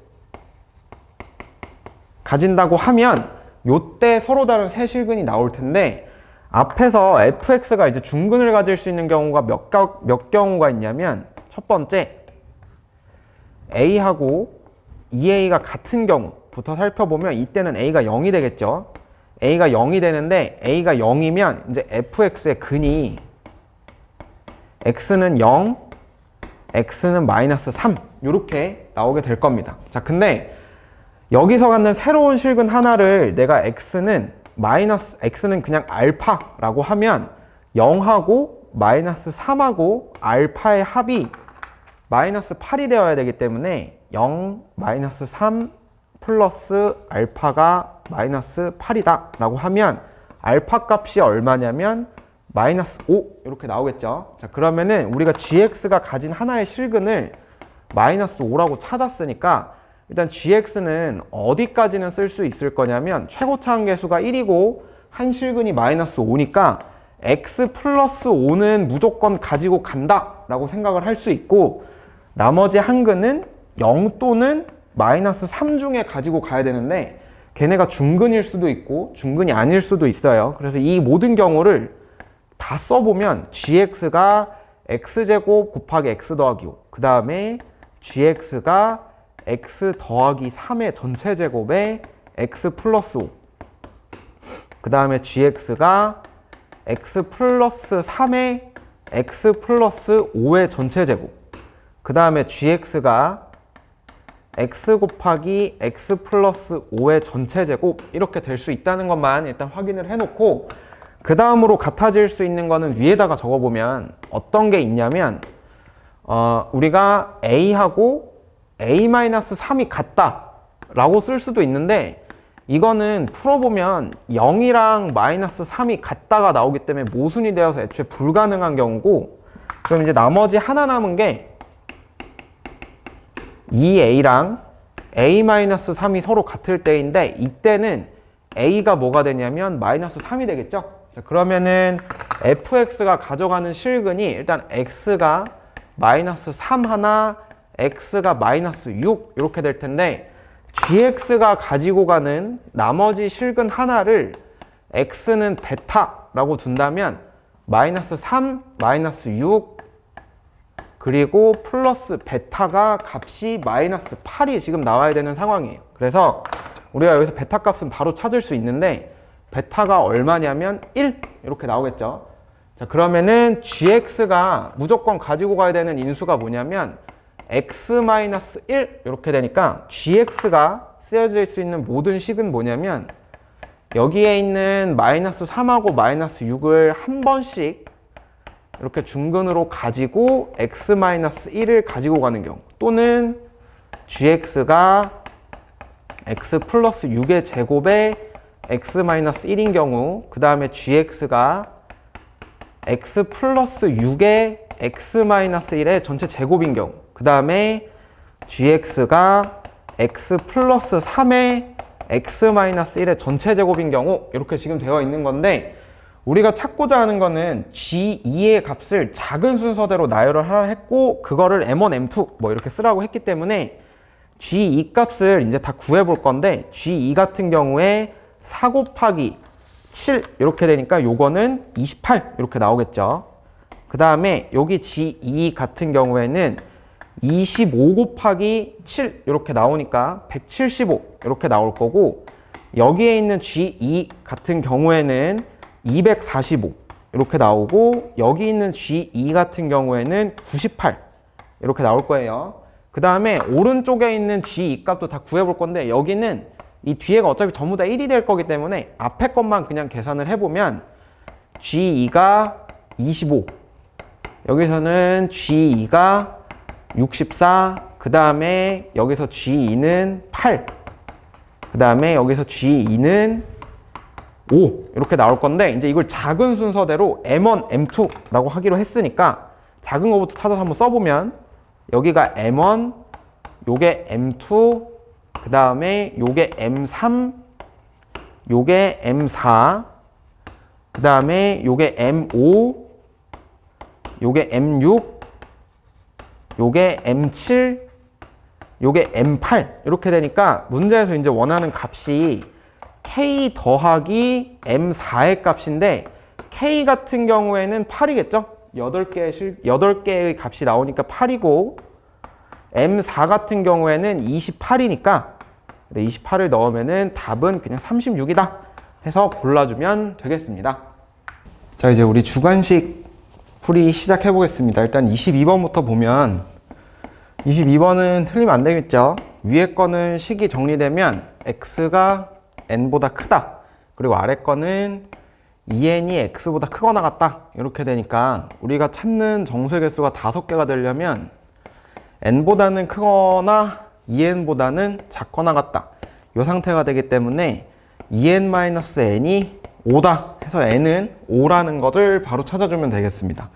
A: 가진다고 하면 요때 서로 다른 세 실근이 나올 텐데 앞에서 fx가 이제 중근을 가질 수 있는 경우가 몇 경우가 있냐면 첫 번째 a하고 2a가 같은 경우부터 살펴보면 이때는 a가 0이 되겠죠. a가 0이 되는데 a가 0이면 이제 fx의 근이 x는 0, x는 마이너스 3 이렇게 나오게 될 겁니다. 자, 근데 여기서 갖는 새로운 실근 하나를 내가 x는 그냥 알파라고 하면 0하고 마이너스 3하고 알파의 합이 마이너스 8이 되어야 되기 때문에 0, 마이너스 3 플러스 알파가 마이너스 8이다 라고 하면 알파 값이 얼마냐면 마이너스 5 이렇게 나오겠죠. 자, 그러면은 우리가 gx가 가진 하나의 실근을 마이너스 5라고 찾았으니까 일단 gx는 어디까지는 쓸 수 있을 거냐면 최고차 한계수가 1이고 한 실근이 마이너스 5니까 x 플러스 5는 무조건 가지고 간다 라고 생각을 할 수 있고 나머지 한 근은 0 또는 마이너스 3 중에 가지고 가야 되는데 걔네가 중근일 수도 있고 중근이 아닐 수도 있어요. 그래서 이 모든 경우를 다 써보면 gx가 x제곱 곱하기 x 더하기 5 그 다음에 gx가 x 더하기 3의 전체 제곱에 x 플러스 5 그 다음에 gx가 x 플러스 3의 x 플러스 5의 전체 제곱 그 다음에 gx가 x 곱하기 x 플러스 5의 전체 제곱 이렇게 될 수 있다는 것만 일단 확인을 해놓고 그 다음으로 같아질 수 있는 거는 위에다가 적어보면 어떤 게 있냐면 우리가 a하고 a-3이 같다 라고 쓸 수도 있는데 이거는 풀어보면 0이랑 마이너스 3이 같다가 나오기 때문에 모순이 되어서 애초에 불가능한 경우고 그럼 이제 나머지 하나 남은 게 2a랑 a-3이 서로 같을 때인데 이때는 a가 뭐가 되냐면 마이너스 3이 되겠죠. 자, 그러면은 fx가 가져가는 실근이 일단 x가 마이너스 3 하나 x가 마이너스 6 이렇게 될 텐데 gx가 가지고 가는 나머지 실근 하나를 x는 베타라고 둔다면 마이너스 3, 마이너스 6 그리고 플러스 베타가 값이 마이너스 8이 지금 나와야 되는 상황이에요. 그래서 우리가 여기서 베타 값은 바로 찾을 수 있는데 베타가 얼마냐면 1 이렇게 나오겠죠. 자, 그러면은 gx가 무조건 가지고 가야 되는 인수가 뭐냐면 x-1 이렇게 되니까 gx가 쓰여질 수 있는 모든 식은 뭐냐면 여기에 있는 마이너스 3하고 마이너스 6을 한 번씩 이렇게 중근으로 가지고 x-1을 가지고 가는 경우 또는 gx가 x 플러스 6의 제곱에 x-1인 경우, 그 다음에 gx가 x 플러스 6의 x-1의 전체 제곱인 경우, 그 다음에 gx가 x 플러스 3의 x-1의 전체 제곱인 경우, 이렇게 지금 되어 있는 건데, 우리가 찾고자 하는 거는 g2의 값을 작은 순서대로 나열을 하라 했고, 그거를 m1, m2 뭐 이렇게 쓰라고 했기 때문에 g2 값을 이제 다 구해 볼 건데, g2 같은 경우에 4 곱하기 7 이렇게 되니까 요거는 28 이렇게 나오겠죠. 그 다음에 여기 g2 같은 경우에는 25 곱하기 7 이렇게 나오니까 175 이렇게 나올 거고, 여기에 있는 g2 같은 경우에는 245 이렇게 나오고, 여기 있는 g2 같은 경우에는 98 이렇게 나올 거예요. 그 다음에 오른쪽에 있는 g2 값도 다 구해볼 건데, 여기는 이 뒤에가 어차피 전부 다 1이 될 거기 때문에 앞에 것만 그냥 계산을 해보면 g2가 25, 여기서는 g2가 64, 그 다음에 여기서 g2는 8, 그 다음에 여기서 g2는 5 이렇게 나올 건데, 이제 이걸 작은 순서대로 m1, m2라고 하기로 했으니까 작은 거부터 찾아서 한번 써보면, 여기가 m1, 요게 m2, 그 다음에 요게 m3, 요게 m4, 그 다음에 요게 m5, 요게 m6, 요게 m7, 요게 m8 이렇게 되니까 문제에서 이제 원하는 값이 k 더하기 m4의 값인데, k 같은 경우에는 8이겠죠? 8개의 값이 나오니까 8이고, m4 같은 경우에는 28이니까 28을 넣으면은 답은 그냥 36이다 해서 골라주면 되겠습니다. 자, 이제 우리 주관식 풀이 시작해 보겠습니다. 일단 22번부터 보면, 22번은 틀리면 안 되겠죠? 위에 거는 식이 정리되면 x가 n보다 크다, 그리고 아래 거는 2n이 x보다 크거나 같다 이렇게 되니까, 우리가 찾는 정수의 개수가 5개가 되려면 n보다는 크거나 2n보다는 작거나 같다 이 상태가 되기 때문에 2n-n이 5다 해서 n은 5라는 것을 바로 찾아주면 되겠습니다.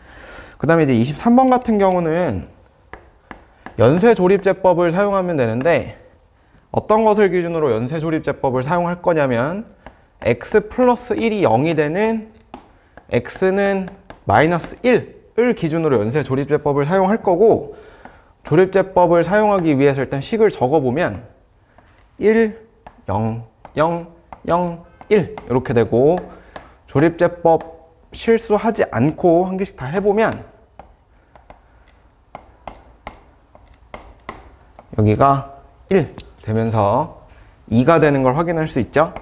A: 그 다음에 이제 23번 같은 경우는 연쇄조립제법을 사용하면 되는데, 어떤 것을 기준으로 연쇄조립제법을 사용할 거냐면, x 플러스 1이 0이 되는 x는 마이너스 1을 기준으로 연쇄조립제법을 사용할 거고, 조립제법을 사용하기 위해서 일단 식을 적어보면 1, 0, 0, 0, 1 이렇게 되고, 조립제법 실수하지 않고 한 개씩 다 해보면 여기가 1 되면서 2가 되는 걸 확인할 수 있죠.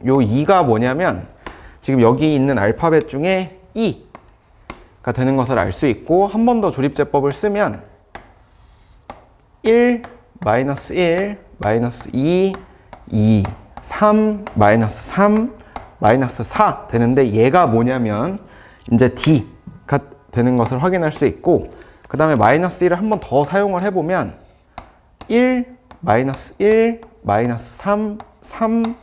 A: 요 2가 뭐냐면 지금 여기 있는 알파벳 중에 E가 되는 것을 알 수 있고, 한 번 더 조립제법을 쓰면 1, 마이너스 1, 마이너스 2, 2, 3, 마이너스 3, 마이너스 4 되는데, 얘가 뭐냐면 이제 D가 되는 것을 확인할 수 있고, 그 다음에 마이너스 1을 한 번 더 사용을 해보면 1, 마이너스 1, 마이너스 3, 3,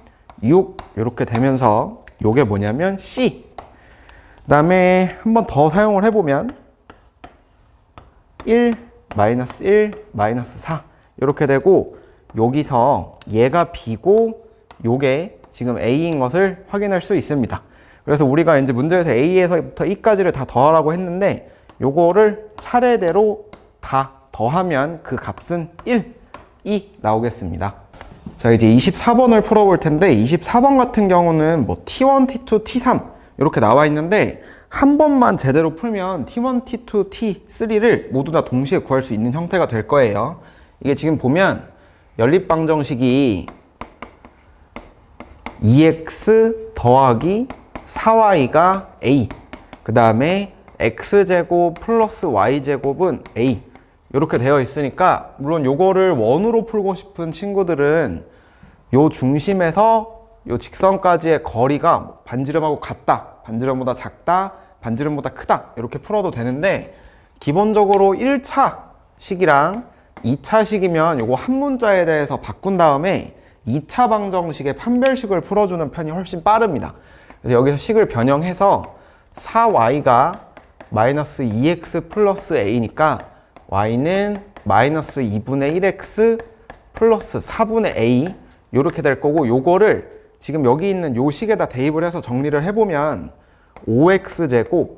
A: 6 이렇게 되면서 요게 뭐냐면 C. 그 다음에 한 번 더 사용을 해보면 1, 마이너스 1, 마이너스 4 이렇게 되고, 여기서 얘가 B고 요게 지금 A인 것을 확인할 수 있습니다. 그래서 우리가 이제 문제에서 A에서부터 E까지를 다 더하라고 했는데, 요거를 차례대로 다 더하면 그 값은 1이 나오겠습니다. 자, 이제 24번을 풀어볼 텐데, 24번 같은 경우는 뭐 T1, T2, T3 이렇게 나와 있는데, 한 번만 제대로 풀면 T1, T2, T3를 모두 다 동시에 구할 수 있는 형태가 될 거예요. 이게 지금 보면 연립방정식이 2x 더하기 4y가 a, 그 다음에 x제곱 플러스 y제곱은 a 이렇게 되어 있으니까, 물론 요거를 원으로 풀고 싶은 친구들은 요 중심에서 요 직선까지의 거리가 반지름하고 같다, 반지름보다 작다, 반지름보다 크다 이렇게 풀어도 되는데, 기본적으로 1차 식이랑 2차 식이면 요거 한 문자에 대해서 바꾼 다음에 2차 방정식의 판별식을 풀어주는 편이 훨씬 빠릅니다. 그래서 여기서 식을 변형해서 4y가 마이너스 2x 플러스 a니까 y는 마이너스 2분의 1x 플러스 4분의 a 이렇게 될 거고, 요거를 지금 여기 있는 요 식에다 대입을 해서 정리를 해보면 5x제곱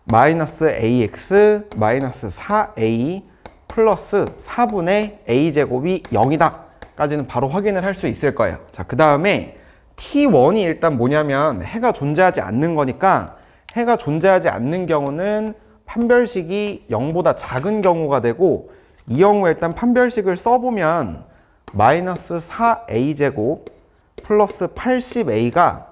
A: 마이너스 ax 마이너스 4a 플러스 4분의 a제곱이 0이다 까지는 바로 확인을 할 수 있을 거예요. 자, 그 다음에 t1이 일단 뭐냐면 해가 존재하지 않는 거니까, 해가 존재하지 않는 경우는 판별식이 0보다 작은 경우가 되고, 이 경우에 일단 판별식을 써보면 마이너스 4a제곱 플러스 80a가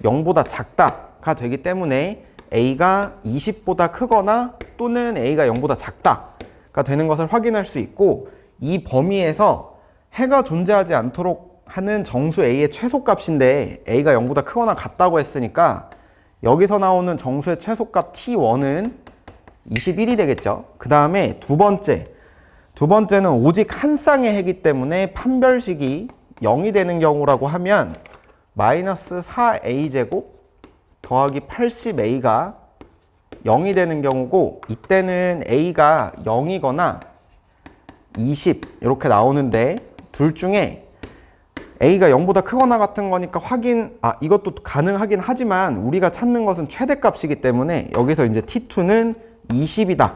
A: 0보다 작다가 되기 때문에 a가 20보다 크거나 또는 a가 0보다 작다가 되는 것을 확인할 수 있고, 이 범위에서 해가 존재하지 않도록 하는 정수 a의 최소값인데 a가 0보다 크거나 같다고 했으니까 여기서 나오는 정수의 최소값 t1은 21이 되겠죠. 그 다음에 두 번째는 오직 한 쌍의 해이기 때문에 판별식이 0이 되는 경우라고 하면 마이너스 4a제곱 더하기 80a가 0이 되는 경우고, 이때는 a가 0이거나 20 이렇게 나오는데, 둘 중에 a가 0보다 크거나 같은 거니까 이것도 가능하긴 하지만 우리가 찾는 것은 최대값이기 때문에 여기서 이제 t2는 20이다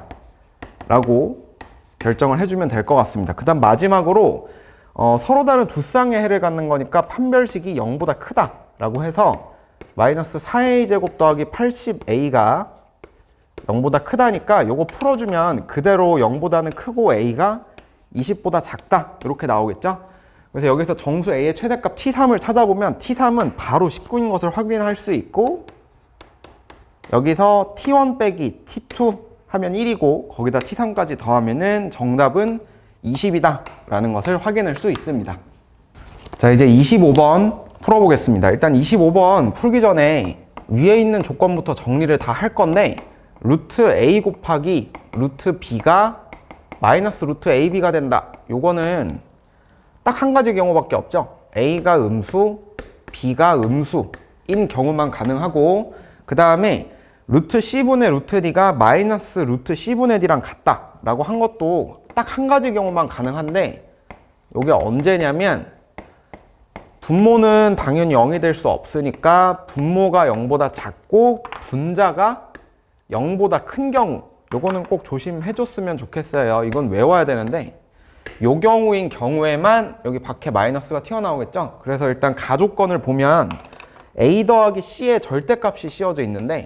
A: 라고 결정을 해주면 될 것 같습니다. 그 다음 마지막으로 서로 다른 두 쌍의 해를 갖는 거니까 판별식이 0보다 크다 라고 해서 마이너스 4a제곱 더하기 80a가 0보다 크다니까 요거 풀어주면 그대로 0보다는 크고 a가 20보다 작다 이렇게 나오겠죠. 그래서 여기서 정수 a의 최대값 t3을 찾아보면 t3은 바로 19인 것을 확인할 수 있고, 여기서 t1 빼기 t2 하면 1이고 거기다 t3까지 더하면은 정답은 20이다 라는 것을 확인할 수 있습니다. 자, 이제 25번 풀어보겠습니다. 일단 25번 풀기 전에 위에 있는 조건부터 정리를 다 할 건데, 루트 a 곱하기 루트 b가 마이너스 루트 ab가 된다. 요거는 딱 한 가지 경우밖에 없죠. a가 음수, b가 음수인 경우만 가능하고, 그 다음에 루트 c분의 루트 d가 마이너스 루트 c분의 d랑 같다 라고 한 것도 딱 한 가지 경우만 가능한데, 이게 언제냐면 분모는 당연히 0이 될 수 없으니까 분모가 0보다 작고 분자가 0보다 큰 경우, 요거는 꼭 조심해 줬으면 좋겠어요. 이건 외워야 되는데, 요 경우인 경우에만 여기 밖에 마이너스가 튀어나오겠죠. 그래서 일단 가조건을 보면 a 더하기 c의 절대값이 씌워져 있는데,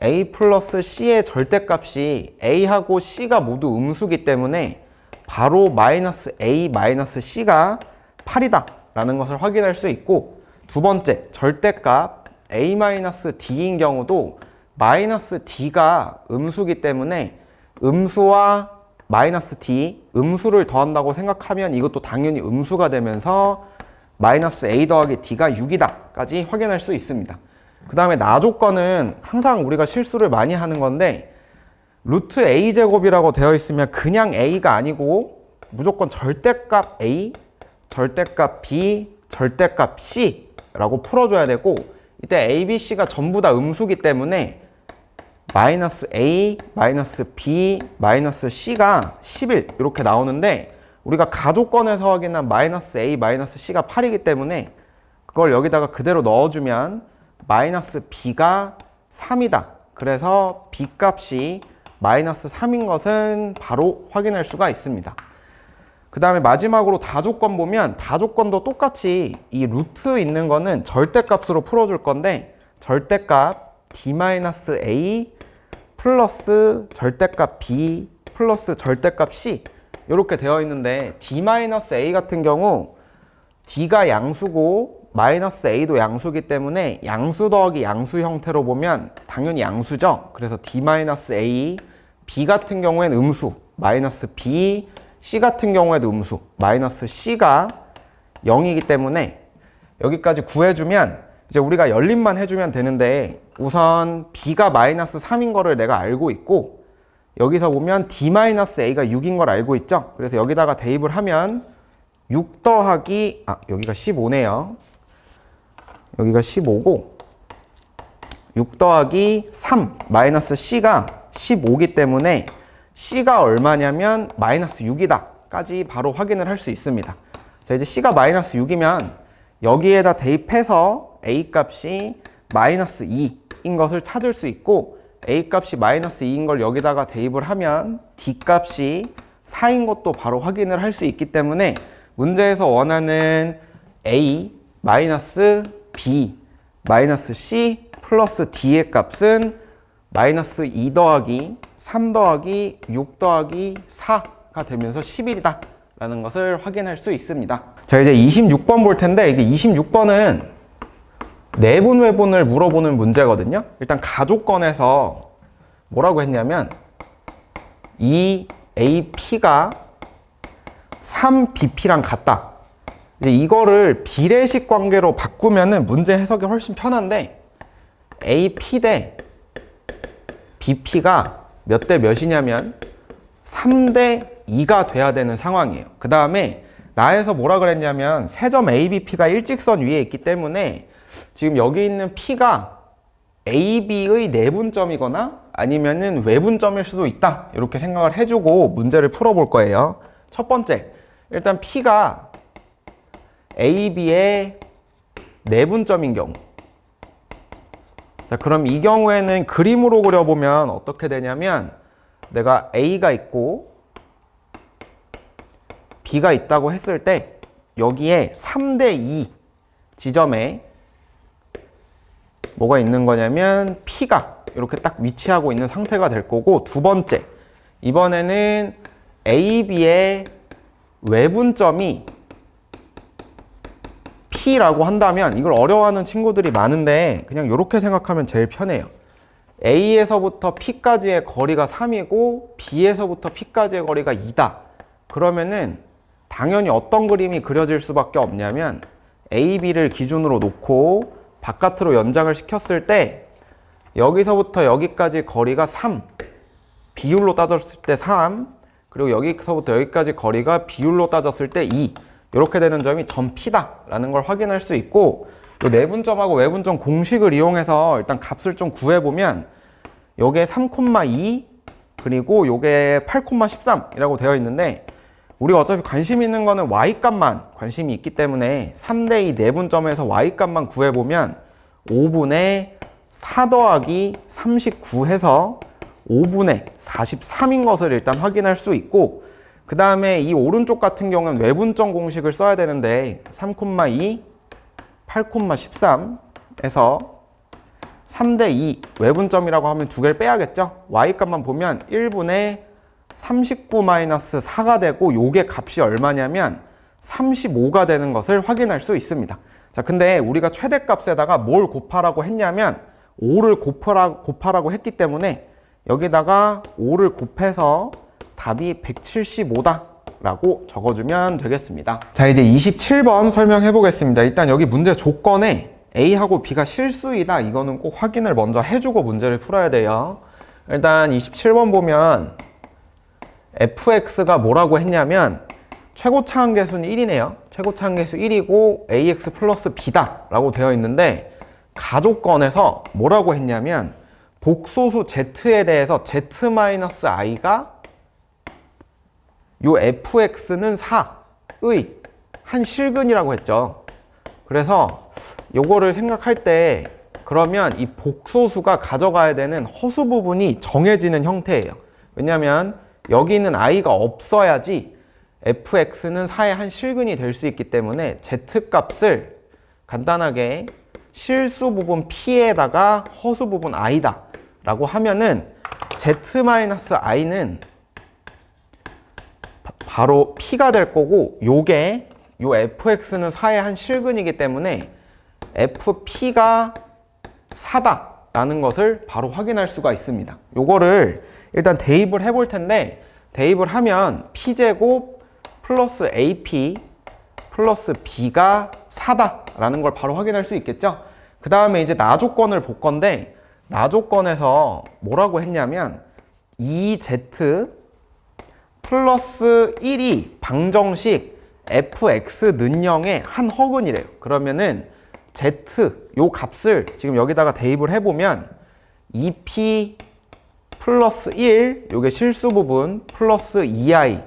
A: a 플러스 c의 절대값이 a하고 c가 모두 음수기 때문에 바로 마이너스 a 마이너스 c가 8이다 라는 것을 확인할 수 있고, 두 번째 절대값 a 마이너스 d인 경우도 마이너스 d가 음수기 때문에 음수와 마이너스 d, 음수를 더한다고 생각하면 이것도 당연히 음수가 되면서 마이너스 a 더하기 d가 6이다 까지 확인할 수 있습니다. 그 다음에 나조건은 항상 우리가 실수를 많이 하는 건데, 루트 a제곱이라고 되어 있으면 그냥 a가 아니고 무조건 절대값 a, 절대값 b, 절대값 c 라고 풀어줘야 되고, 이때 a, b, c가 전부 다 음수기 때문에 마이너스 a, 마이너스 b, 마이너스 c가 11 이렇게 나오는데, 우리가 가조건에서 확인한 마이너스 a, 마이너스 c가 8이기 때문에 그걸 여기다가 그대로 넣어주면 마이너스 b가 3이다. 그래서 b 값이 마이너스 3인 것은 바로 확인할 수가 있습니다. 그 다음에 마지막으로 다조건 보면, 다조건도 똑같이 이 루트 있는 거는 절대값으로 풀어줄 건데, 절대값 d-a 플러스 절대값 b 플러스 절대값 c 이렇게 되어 있는데, d-a 같은 경우 d가 양수고 마이너스 a도 양수기 때문에 양수 더하기 양수 형태로 보면 당연히 양수죠. 그래서 d-a, b 같은 경우에는 음수, 마이너스 b, c 같은 경우에도 음수, 마이너스 c가 0이기 때문에 여기까지 구해주면 이제 우리가 열림만 해주면 되는데, 우선 b가 마이너스 3인 거를 내가 알고 있고, 여기서 보면 d-a가 6인 걸 알고 있죠. 그래서 여기다가 대입을 하면 6 더하기 여기가 15네요. 여기가 15고 6 더하기 3 마이너스 C가 15기 때문에 C가 얼마냐면 마이너스 6이다 까지 바로 확인을 할 수 있습니다. 자, 이제 C가 마이너스 6이면 여기에다 대입해서 A 값이 마이너스 2인 것을 찾을 수 있고, A 값이 마이너스 2인 걸 여기다가 대입을 하면 D 값이 4인 것도 바로 확인을 할 수 있기 때문에 문제에서 원하는 A 마이너스 B 마이너스 C 플러스 D의 값은 마이너스 2 더하기 3 더하기 6 더하기 4가 되면서 11이다 라는 것을 확인할 수 있습니다. 자, 이제 26번 볼 텐데, 이게 26번은 내분 외분을 물어보는 문제거든요. 일단 가족권에서 뭐라고 했냐면 이 AP가 3BP랑 같다. 이제 이거를 비례식 관계로 바꾸면은 문제 해석이 훨씬 편한데, AP 대 BP가 몇 대 몇이냐면 3대 2가 돼야 되는 상황이에요. 그 다음에 나에서 뭐라 그랬냐면 세점 ABP가 일직선 위에 있기 때문에 지금 여기 있는 P가 AB의 내분점이거나 아니면은 외분점일 수도 있다, 이렇게 생각을 해주고 문제를 풀어볼 거예요. 첫 번째, 일단 P가 AB의 내분점인 경우, 자, 그럼 이 경우에는 그림으로 그려보면 어떻게 되냐면 내가 A가 있고 B가 있다고 했을 때 여기에 3대 2 지점에 뭐가 있는 거냐면 P가 이렇게 딱 위치하고 있는 상태가 될 거고, 두 번째, 이번에는 AB의 외분점이 P라고 한다면, 이걸 어려워하는 친구들이 많은데 그냥 이렇게 생각하면 제일 편해요. A에서부터 P까지의 거리가 3이고 B에서부터 P까지의 거리가 2다. 그러면은 당연히 어떤 그림이 그려질 수밖에 없냐면 AB를 기준으로 놓고 바깥으로 연장을 시켰을 때 여기서부터 여기까지 거리가 3, 비율로 따졌을 때 3, 그리고 여기서부터 여기까지 거리가 비율로 따졌을 때 2, 이렇게 되는 점이 점 P다 라는 걸 확인할 수 있고, 이 내분점하고 외분점 공식을 이용해서 일단 값을 좀 구해보면 요게 3,2 그리고 요게 8,13 이라고 되어 있는데, 우리가 어차피 관심 있는 거는 Y값만 관심이 있기 때문에 3대 2 내분점에서 Y값만 구해보면 5분의 4 더하기 39 해서 5분의 43인 것을 일단 확인할 수 있고, 그 다음에 이 오른쪽 같은 경우는 외분점 공식을 써야 되는데 3,2 8,13에서 3대 2 외분점이라고 하면 두 개를 빼야겠죠. Y값만 보면 1분의 39-4가 되고 요게 값이 얼마냐면 35가 되는 것을 확인할 수 있습니다. 자, 근데 우리가 최대값에다가 뭘 곱하라고 했냐면 5를 곱하라고 했기 때문에 여기다가 5를 곱해서 답이 175다 라고 적어주면 되겠습니다. 자, 이제 27번 설명해 보겠습니다. 일단 여기 문제 조건에 A하고 B가 실수이다, 이거는 꼭 확인을 먼저 해주고 문제를 풀어야 돼요. 일단 27번 보면 fx가 뭐라고 했냐면 최고차항계수는 1이네요. 최고차항계수 1이고 ax 플러스 b다 라고 되어 있는데, 가족권에서 뭐라고 했냐면 복소수 z에 대해서 z-i가 요 fx는 4의 한 실근이라고 했죠. 그래서 요거를 생각할 때 그러면 이 복소수가 가져가야 되는 허수 부분이 정해지는 형태예요. 왜냐하면 여기 있는 i가 없어야지 fx는 4의 한 실근이 될 수 있기 때문에 z값을 간단하게 실수 부분 p에다가 허수 부분 i다 라고 하면은 z-i는 바로 p가 될 거고, 요게 요 fx는 4의 한 실근이기 때문에 fp가 4다 라는 것을 바로 확인할 수가 있습니다. 요거를 일단 대입을 해볼 텐데, 대입을 하면 p제곱 플러스 ap 플러스 b가 4다 라는 걸 바로 확인할 수 있겠죠. 그 다음에 이제 나조건을 볼 건데, 나조건에서 뭐라고 했냐면 2z 플러스 1이 방정식 fx는 0의 한 허근이래요. 그러면은 z 요 값을 지금 여기다가 대입을 해보면 2p 플러스 1 요게 실수 부분 플러스 2i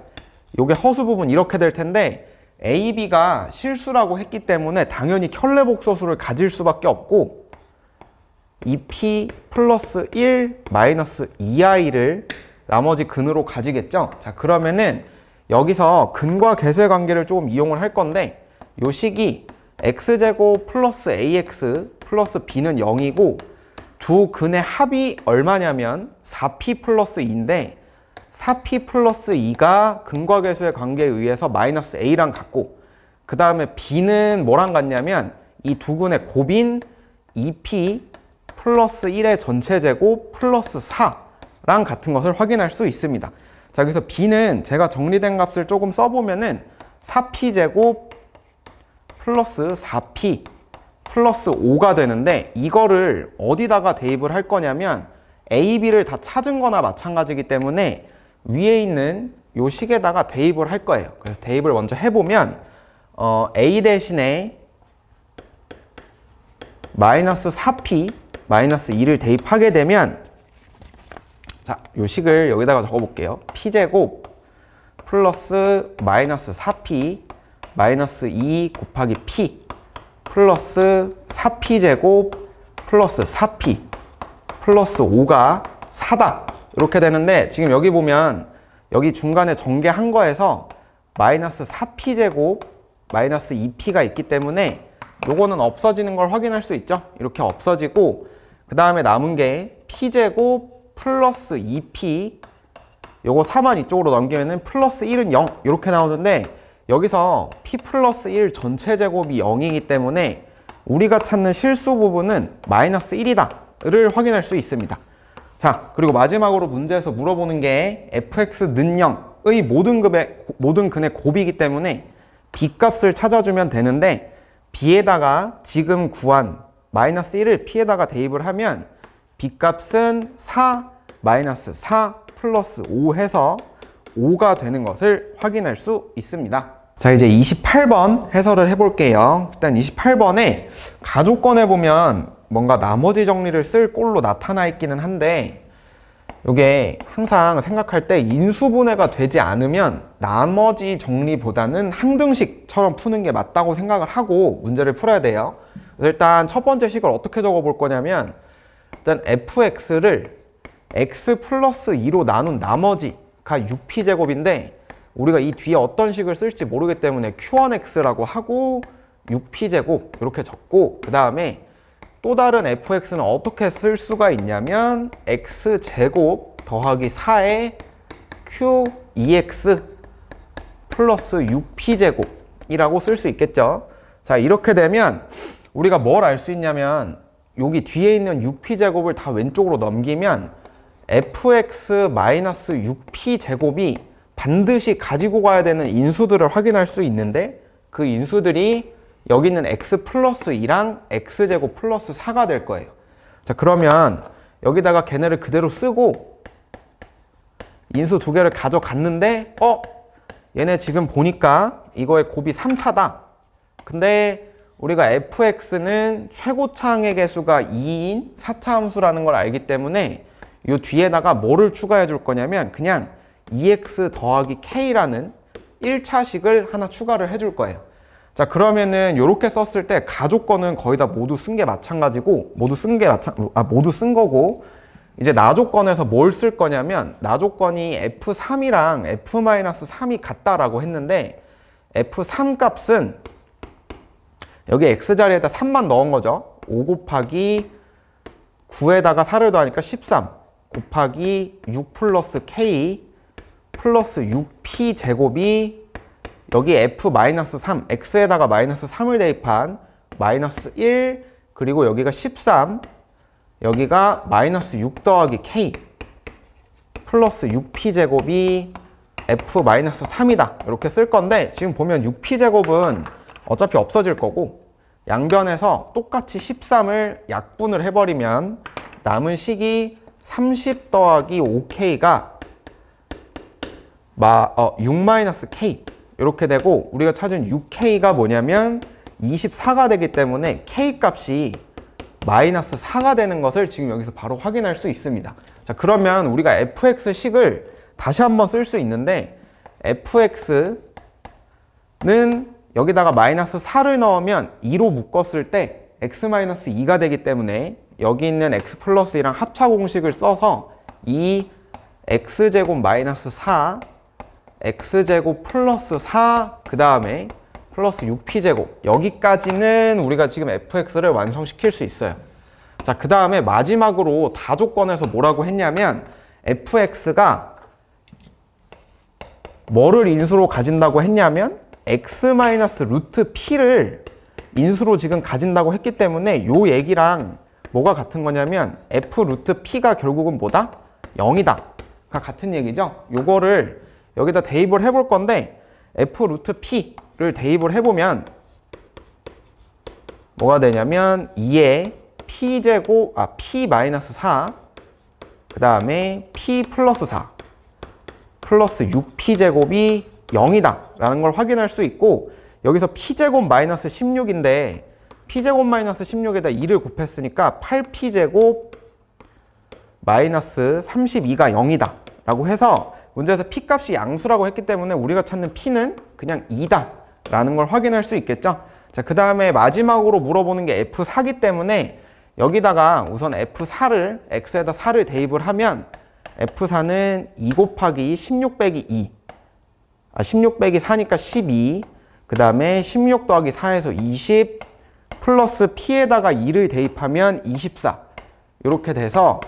A: 요게 허수 부분 이렇게 될 텐데 a, b가 실수라고 했기 때문에 당연히 켤레복소수를 가질 수밖에 없고 2p 플러스 1 마이너스 2i를 나머지 근으로 가지겠죠. 자, 그러면은 여기서 근과 계수의 관계를 조금 이용을 할 건데 요 식이 x제곱 플러스 ax 플러스 b는 0이고 두 근의 합이 얼마냐면 4p 플러스 2인데 4p 플러스 2가 근과 계수의 관계에 의해서 마이너스 a랑 같고 그 다음에 b는 뭐랑 같냐면 이 두 근의 곱인 2p 플러스 1의 전체 제곱 플러스 4랑 같은 것을 확인할 수 있습니다. 자, 그래서 b는 제가 정리된 값을 조금 써보면은 4p 제곱 플러스 4p 플러스 5가 되는데 이거를 어디다가 대입을 할 거냐면 a, b를 다 찾은 거나 마찬가지이기 때문에 위에 있는 요 식에다가 대입을 할 거예요. 그래서 대입을 먼저 해보면 a 대신에 마이너스 4p 마이너스 2를 대입하게 되면 자, 요 식을 여기다가 적어볼게요. p제곱 플러스 마이너스 4p 마이너스 2 곱하기 p 플러스 4p제곱 플러스 4p 플러스 5가 4다. 이렇게 되는데 지금 여기 보면 여기 중간에 전개한 거에서 마이너스 4p제곱 마이너스 2p가 있기 때문에 요거는 없어지는 걸 확인할 수 있죠. 이렇게 없어지고 그 다음에 남은 게 p제곱 플러스 2p 요거 4만 이쪽으로 넘기면은 플러스 1은 0 이렇게 나오는데 여기서 p 플러스 1 전체 제곱이 0이기 때문에 우리가 찾는 실수 부분은 마이너스 1이다를 확인할 수 있습니다. 자, 그리고 마지막으로 문제에서 물어보는 게 fx는 0의 모든 근의 곱이기 때문에 b 값을 찾아주면 되는데 b에다가 지금 구한 마이너스 1을 p에다가 대입을 하면 b 값은 4 마이너스 4 플러스 5 해서 5가 되는 것을 확인할 수 있습니다. 자, 이제 28번 해설을 해볼게요. 일단 28번에 가족권에 보면 뭔가 나머지 정리를 쓸 꼴로 나타나 있기는 한데 이게 항상 생각할 때 인수분해가 되지 않으면 나머지 정리보다는 항등식처럼 푸는 게 맞다고 생각을 하고 문제를 풀어야 돼요. 그래서 일단 첫 번째 식을 어떻게 적어볼 거냐면 일단 fx를 x 플러스 2로 나눈 나머지가 6p제곱인데 우리가 이 뒤에 어떤 식을 쓸지 모르기 때문에 q1x라고 하고 6p제곱 이렇게 적고 그 다음에 또 다른 fx는 어떻게 쓸 수가 있냐면 x제곱 더하기 4의 q2x 플러스 6p제곱이라고 쓸 수 있겠죠. 자, 이렇게 되면 우리가 뭘 알 수 있냐면 여기 뒤에 있는 6p제곱을 다 왼쪽으로 넘기면 fx-6p제곱이 반드시 가지고 가야 되는 인수들을 확인할 수 있는데 그 인수들이 여기 있는 x 플러스 2랑 x제곱 플러스 4가 될 거예요. 자, 그러면 여기다가 걔네를 그대로 쓰고 인수 두 개를 가져갔는데 얘네 지금 보니까 이거의 곱이 3차다. 근데 우리가 fx는 최고차항의 개수가 2인 4차 함수라는 걸 알기 때문에 이 뒤에다가 뭐를 추가해 줄 거냐면 그냥 2x 더하기 k라는 1차식을 하나 추가를 해줄 거예요. 자, 그러면은 이렇게 썼을 때 가조건은 거의 다 모두 쓴 게 마찬가지고 모두 쓴 거고 이제 나조건에서 뭘 쓸 거냐면 나조건이 f3이랑 f-3이 같다라고 했는데 f3 값은 여기 x자리에다 3만 넣은 거죠. 5 곱하기 9에다가 4를 더하니까 13 곱하기 6 플러스 k 플러스 6p 제곱이 여기 f-3 x에다가 마이너스 3을 대입한 마이너스 1 그리고 여기가 13 여기가 마이너스 6 더하기 k 플러스 6p 제곱이 f-3이다 이렇게 쓸 건데 지금 보면 6p 제곱은 어차피 없어질 거고 양변에서 똑같이 13을 약분을 해버리면 남은 식이 30 더하기 5k가 6-k 이렇게 되고 우리가 찾은 6K가 뭐냐면 24가 되기 때문에 K 값이 마이너스 4가 되는 것을 지금 여기서 바로 확인할 수 있습니다. 자, 그러면 우리가 fx식을 다시 한번 쓸 수 있는데 fx는 여기다가 마이너스 4를 넣으면 2로 묶었을 때 x-2가 되기 때문에 여기 있는 x 플러스 2랑 합차 공식을 써서 이 x제곱 마이너스 4 x제곱 플러스 4 그 다음에 플러스 6p제곱 여기까지는 우리가 지금 fx를 완성시킬 수 있어요. 자, 그 다음에 마지막으로 다조건에서 뭐라고 했냐면 fx가 뭐를 인수로 가진다고 했냐면 x-루트-p를 인수로 지금 가진다고 했기 때문에 요 얘기랑 뭐가 같은 거냐면 f-p가 결국은 뭐다? 0이다 가 같은 얘기죠. 요거를 여기다 대입을 해볼 건데 f-p를 대입을 해보면 뭐가 되냐면 2에 p제곱 p-4 그 다음에 p 플러스 4 플러스 6p제곱이 0이다 라는 걸 확인할 수 있고 여기서 p제곱 마이너스 16인데 p제곱 마이너스 16에다 2를 곱했으니까 8p제곱 마이너스 32가 0이다 라고 해서 문제에서 p값이 양수라고 했기 때문에 우리가 찾는 p는 그냥 2다 라는 걸 확인할 수 있겠죠. 자, 그 다음에 마지막으로 물어보는 게 f4기 때문에 여기다가 우선 f4를 x에다 4를 대입을 하면 f4는 2 곱하기 16 빼기 2 16 빼기 4니까 12 그 다음에 16 더하기 4에서 20 플러스 p에다가 2를 대입하면 24 이렇게 돼서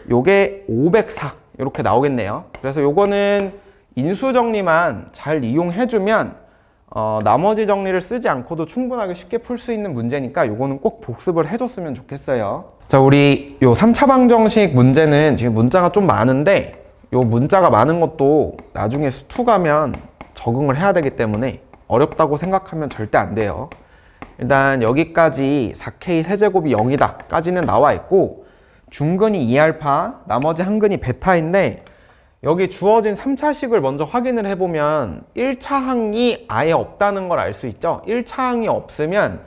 A: 요게 504 이렇게 나오겠네요. 그래서 요거는 인수 정리만 잘 이용해주면 나머지 정리를 쓰지 않고도 충분하게 쉽게 풀 수 있는 문제니까 요거는 꼭 복습을 해줬으면 좋겠어요. 자, 우리 요 3차 방정식 문제는 지금 문자가 좀 많은데 요 문자가 많은 것도 나중에 수2 가면 적응을 해야 되기 때문에 어렵다고 생각하면 절대 안 돼요. 일단 여기까지 4K 세제곱이 0이다 까지는 나와 있고 중근이 2알파, 나머지 한 근이 베타인데 여기 주어진 3차식을 먼저 확인을 해보면 1차항이 아예 없다는 걸 알 수 있죠. 1차항이 없으면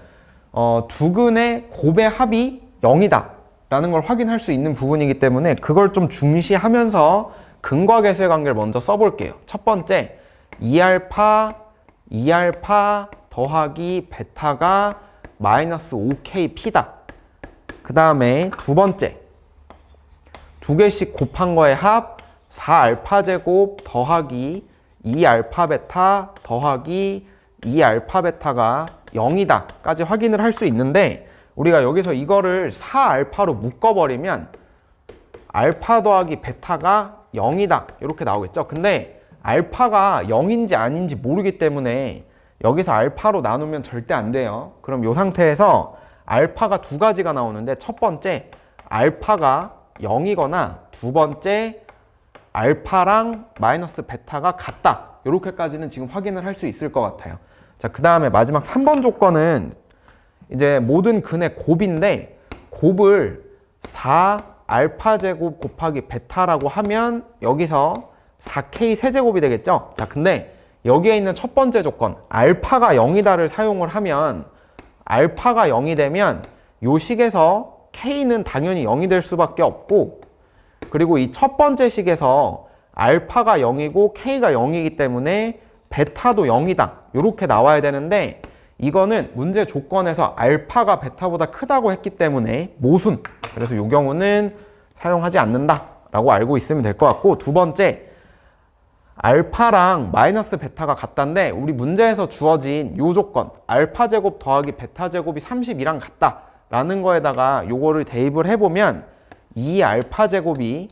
A: 두 근의 곱의 합이 0이다 라는 걸 확인할 수 있는 부분이기 때문에 그걸 좀 중시하면서 근과 계수의 관계를 먼저 써볼게요. 첫 번째 2알파 더하기 베타가 마이너스 5kp다. 그 다음에 두 번째 두 개씩 곱한 거의 합 4알파 제곱 더하기 2알파 베타 더하기 2알파 베타가 0이다 까지 확인을 할 수 있는데 우리가 여기서 이거를 4알파로 묶어버리면 알파 더하기 베타가 0이다 이렇게 나오겠죠. 근데 알파가 0인지 아닌지 모르기 때문에 여기서 알파로 나누면 절대 안 돼요. 그럼 이 상태에서 알파가 두 가지가 나오는데 첫 번째 알파가 0이거나 두 번째 알파랑 마이너스 베타가 같다 이렇게까지는 지금 확인을 할 수 있을 것 같아요. 자, 그 다음에 마지막 3번 조건은 이제 모든 근의 곱인데 곱을 4알파 제곱 곱하기 베타라고 하면 여기서 4K 세제곱이 되겠죠. 자, 근데 여기에 있는 첫 번째 조건 알파가 0이다를 사용을 하면 알파가 0이 되면 요 식에서 K는 당연히 0이 될 수밖에 없고 그리고 이 첫 번째 식에서 알파가 0이고 K가 0이기 때문에 베타도 0이다 이렇게 나와야 되는데 이거는 문제 조건에서 알파가 베타보다 크다고 했기 때문에 모순 그래서 이 경우는 사용하지 않는다 라고 알고 있으면 될 것 같고 두 번째 알파랑 마이너스 베타가 같다인데 우리 문제에서 주어진 요 조건 알파 제곱 더하기 베타 제곱이 32랑 같다 라는 거에다가 요거를 대입을 해보면 2알파 제곱이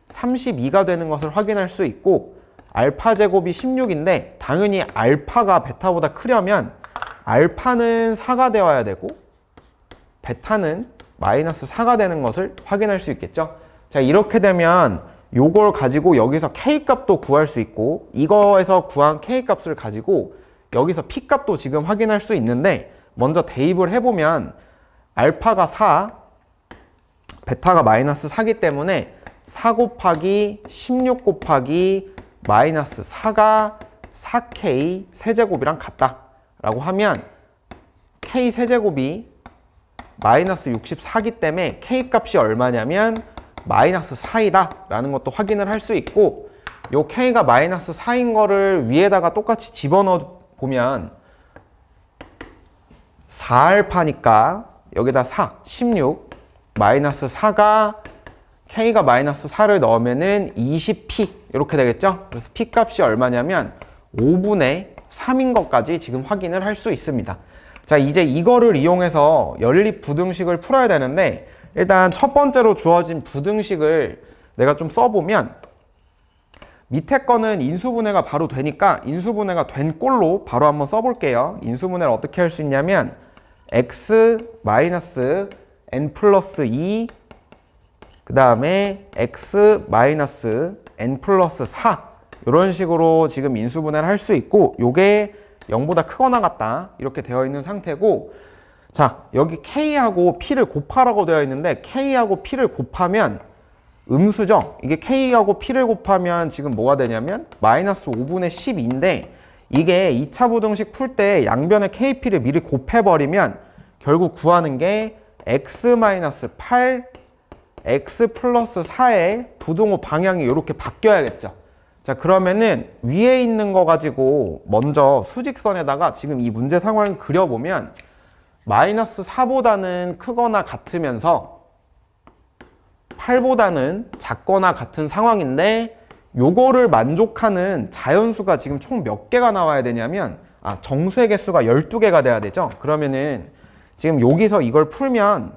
A: 32가 되는 것을 확인할 수 있고 알파 제곱이 16인데 당연히 알파가 베타보다 크려면 알파는 4가 되어야 되고 베타는 마이너스 4가 되는 것을 확인할 수 있겠죠. 자, 이렇게 되면 요걸 가지고 여기서 K값도 구할 수 있고 이거에서 구한 K값을 가지고 여기서 P값도 지금 확인할 수 있는데 먼저 대입을 해보면 알파가 4 베타가 마이너스 4기 때문에 4 곱하기 16 곱하기 마이너스 4가 4k 세제곱이랑 같다 라고 하면 k 세제곱이 마이너스 64기 때문에 k 값이 얼마냐면 마이너스 4이다 라는 것도 확인을 할 수 있고, 요 k가 마이너스 4인 거를 위에다가 똑같이 집어넣어 보면 4알파니까 여기다 4, 16 마이너스 4가 k가 마이너스 4를 넣으면은 20p 이렇게 되겠죠. 그래서 p 값이 얼마냐면 5분의 3인 것까지 지금 확인을 할 수 있습니다. 자, 이제 이거를 이용해서 연립 부등식을 풀어야 되는데, 일단 첫 번째로 주어진 부등식을 내가 좀 써보면, 밑에 거는 인수분해가 바로 되니까 인수분해가 된 꼴로 바로 한번 써볼게요. 인수분해를 어떻게 할 수 있냐면 x 마이너스 n 플러스 2 그 다음에 x 마이너스 n 플러스 4 이런 식으로 지금 인수분해를 할 수 있고, 요게 0보다 크거나 같다 이렇게 되어 있는 상태고, 자, 여기 k하고 p를 곱하라고 되어 있는데 k하고 p를 곱하면 음수죠. 이게 k하고 p를 곱하면 지금 뭐가 되냐면 마이너스 5분의 12인데, 이게 2차 부등식 풀 때 양변에 kp를 미리 곱해버리면 결국 구하는 게 x 마이너스 8 x 플러스 4의 부등호 방향이 이렇게 바뀌어야겠죠. 자, 그러면은 위에 있는 거 가지고 먼저 수직선에다가 지금 이 문제 상황을 그려보면 마이너스 4보다는 크거나 같으면서 8보다는 작거나 같은 상황인데, 요거를 만족하는 자연수가 지금 총 몇 개가 나와야 되냐면, 정수의 개수가 12개가 돼야 되죠. 그러면은 지금 여기서 이걸 풀면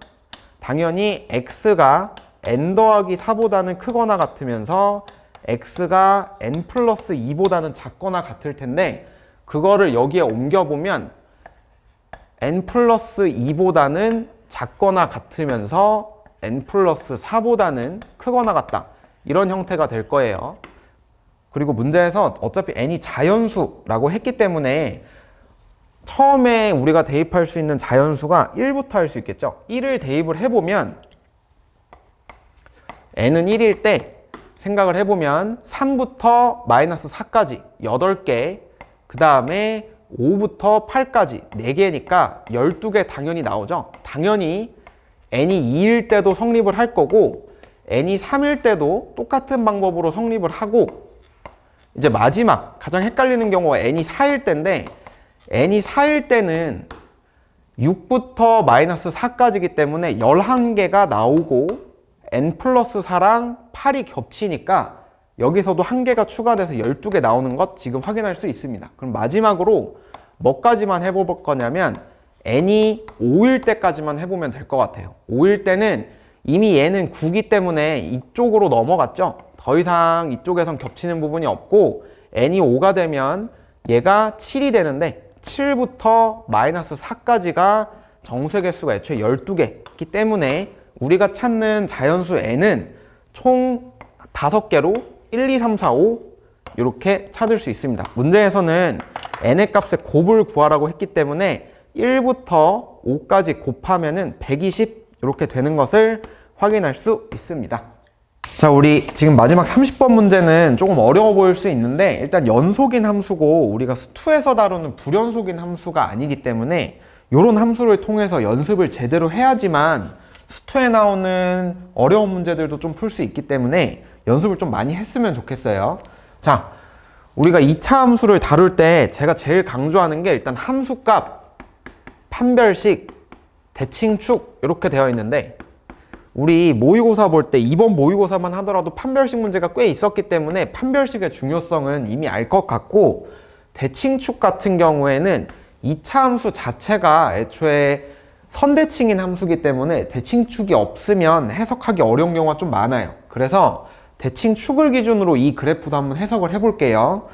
A: 당연히 x가 n 더하기 4보다는 크거나 같으면서 x가 n 플러스 2보다는 작거나 같을 텐데, 그거를 여기에 옮겨보면 n 플러스 2보다는 작거나 같으면서 n 플러스 4보다는 크거나 같다 이런 형태가 될 거예요. 그리고 문제에서 어차피 n이 자연수라고 했기 때문에 처음에 우리가 대입할 수 있는 자연수가 1부터 할 수 있겠죠. 1을 대입을 해보면 n은 1일 때 생각을 해보면 3부터 마이너스 4까지 8개, 그 다음에 5부터 8까지 4개니까 12개 당연히 나오죠. 당연히 n이 2일 때도 성립을 할 거고 n이 3일 때도 똑같은 방법으로 성립을 하고, 이제 마지막 가장 헷갈리는 경우가 n이 4일 때인데, n이 4일 때는 6부터 마이너스 4까지이기 때문에 11개가 나오고 n 플러스 4랑 8이 겹치니까 여기서도 1개가 추가돼서 12개 나오는 것 지금 확인할 수 있습니다. 그럼 마지막으로 뭐까지만 해볼 거냐면 n이 5일 때까지만 해보면 될 것 같아요. 5일 때는 이미 얘는 9기 때문에 이쪽으로 넘어갔죠. 더 이상 이쪽에선 겹치는 부분이 없고, n이 5가 되면 얘가 7이 되는데 7부터 마이너스 4까지가 정수의 개수가 애초에 12개이기 때문에 우리가 찾는 자연수 n은 총 5개로 1, 2, 3, 4, 5 이렇게 찾을 수 있습니다. 문제에서는 n의 값의 곱을 구하라고 했기 때문에 1부터 5까지 곱하면은 120 이렇게 되는 것을 확인할 수 있습니다. 자, 우리 지금 마지막 30번 문제는 조금 어려워 보일 수 있는데, 일단 연속인 함수고 우리가 수2에서 다루는 불연속인 함수가 아니기 때문에 이런 함수를 통해서 연습을 제대로 해야지만 수2에 나오는 어려운 문제들도 좀 풀 수 있기 때문에 연습을 좀 많이 했으면 좋겠어요. 자, 우리가 2차 함수를 다룰 때 제가 제일 강조하는 게 일단 함수값, 판별식, 대칭축 이렇게 되어 있는데, 우리 모의고사 볼 때 이번 모의고사만 하더라도 판별식 문제가 꽤 있었기 때문에 판별식의 중요성은 이미 알 것 같고, 대칭축 같은 경우에는 2차 함수 자체가 애초에 선대칭인 함수기 때문에 대칭축이 없으면 해석하기 어려운 경우가 좀 많아요. 그래서 대칭축을 기준으로 이 그래프도 한번 해석을 해볼게요.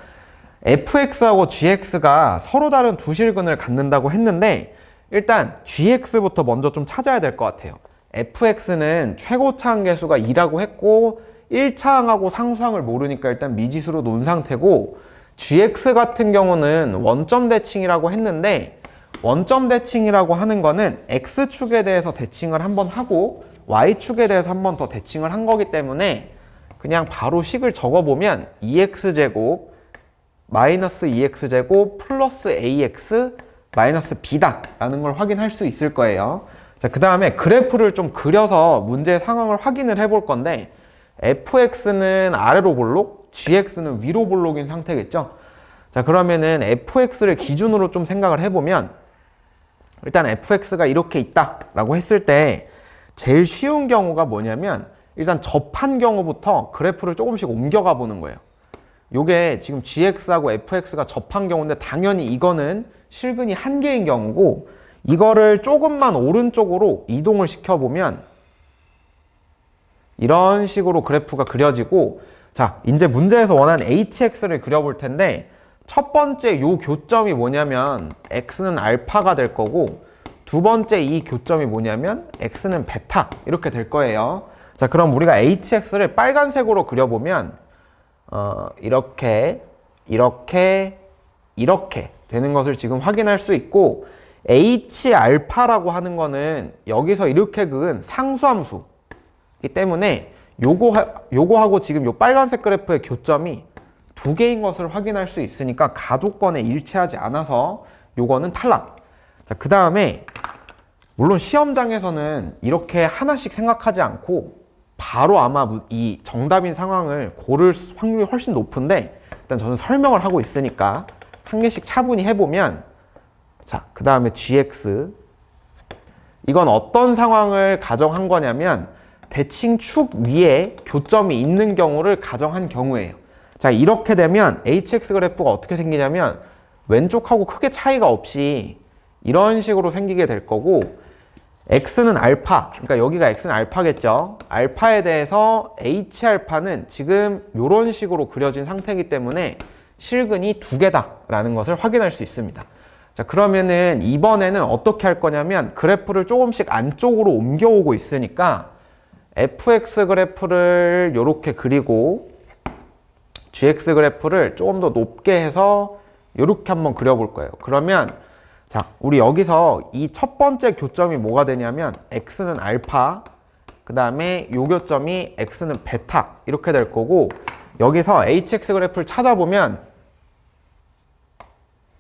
A: fx하고 gx가 서로 다른 두 실근을 갖는다고 했는데, 일단 gx부터 먼저 좀 찾아야 될 것 같아요. fx는 최고차항 계수가 2라고 했고 1차항하고 상수항을 모르니까 일단 미지수로 놓은 상태고, gx 같은 경우는 원점 대칭이라고 했는데, 원점 대칭이라고 하는 거는 x축에 대해서 대칭을 한번 하고 y축에 대해서 한 번 더 대칭을 한 거기 때문에 그냥 바로 식을 적어보면 2x제곱 마이너스 2x제곱 플러스 ax 마이너스 b다 라는 걸 확인할 수 있을 거예요. 자, 그 다음에 그래프를 좀 그려서 문제의 상황을 확인을 해볼 건데 fx는 아래로 볼록, gx는 위로 볼록인 상태겠죠. 자, 그러면은 fx를 기준으로 좀 생각을 해보면 일단 fx가 이렇게 있다 라고 했을 때 제일 쉬운 경우가 뭐냐면 일단 접한 경우부터 그래프를 조금씩 옮겨가 보는 거예요. 요게 지금 gx하고 fx가 접한 경우인데 당연히 이거는 실근이 한 개인 경우고 이거를 조금만 오른쪽으로 이동을 시켜보면 이런 식으로 그래프가 그려지고, 자, 이제 문제에서 원하는 hx를 그려볼 텐데 첫 번째 요 교점이 뭐냐면 x는 알파가 될 거고 두 번째 이 교점이 뭐냐면 x는 베타 이렇게 될 거예요. 자, 그럼 우리가 hx를 빨간색으로 그려보면 이렇게 되는 것을 지금 확인할 수 있고 h 알파라고 하는 거는 여기서 이렇게 그은 상수함수이기 때문에 요거하고 지금 요 빨간색 그래프의 교점이 두 개인 것을 확인할 수 있으니까 가조건에 일치하지 않아서 요거는 탈락. 자, 그 다음에 물론 시험장에서는 이렇게 하나씩 생각하지 않고 바로 아마 이 정답인 상황을 고를 확률이 훨씬 높은데 일단 저는 설명을 하고 있으니까 한 개씩 차분히 해보면, 자, 그 다음에 gx 이건 어떤 상황을 가정한 거냐면 대칭 축 위에 교점이 있는 경우를 가정한 경우예요. 자, 이렇게 되면 hx 그래프가 어떻게 생기냐면 왼쪽하고 크게 차이가 없이 이런 식으로 생기게 될 거고 x는 알파, 그러니까 여기가 x는 알파겠죠. 알파에 대해서 h알파는 지금 이런 식으로 그려진 상태이기 때문에 실근이 두 개다라는 것을 확인할 수 있습니다. 자, 그러면은 이번에는 어떻게 할 거냐면 그래프를 조금씩 안쪽으로 옮겨오고 있으니까 fx 그래프를 이렇게 그리고 gx 그래프를 조금 더 높게 해서 이렇게 한번 그려볼 거예요. 그러면 자, 우리 여기서 이 첫 번째 교점이 뭐가 되냐면 x는 알파, 그 다음에 요 교점이 x는 베타 이렇게 될 거고 여기서 hx 그래프를 찾아보면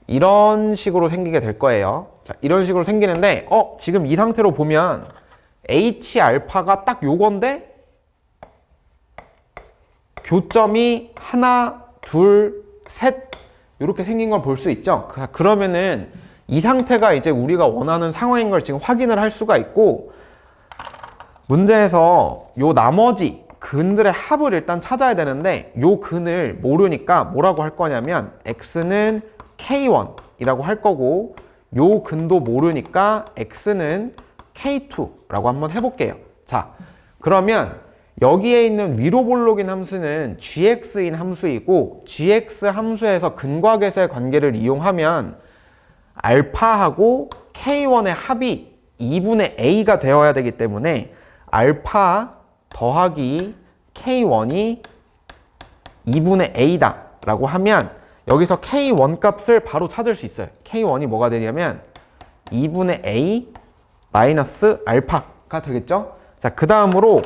A: 이런 식으로 생기게 될 거예요. 자, 이런 식으로 생기는데 지금 이 상태로 보면 h 알파가 딱 요건데 교점이 하나, 둘, 셋 이렇게 생긴 걸 볼 수 있죠. 그러면은 이 상태가 이제 우리가 원하는 상황인 걸 지금 확인을 할 수가 있고 문제에서 요 나머지 근들의 합을 일단 찾아야 되는데 요 근을 모르니까 뭐라고 할 거냐면 x는 k1이라고 할 거고 요 근도 모르니까 x는 k2라고 한번 해볼게요. 자, 그러면 여기에 있는 위로 볼록인 함수는 gx인 함수이고 gx 함수에서 근과 계수의 관계를 이용하면 알파하고 k1의 합이 2분의 a가 되어야 되기 때문에 알파 더하기 k1이 2분의 a다 라고 하면 여기서 k1 값을 바로 찾을 수 있어요. k1이 뭐가 되냐면 2분의 a 마이너스 알파가 되겠죠. 자, 그 다음으로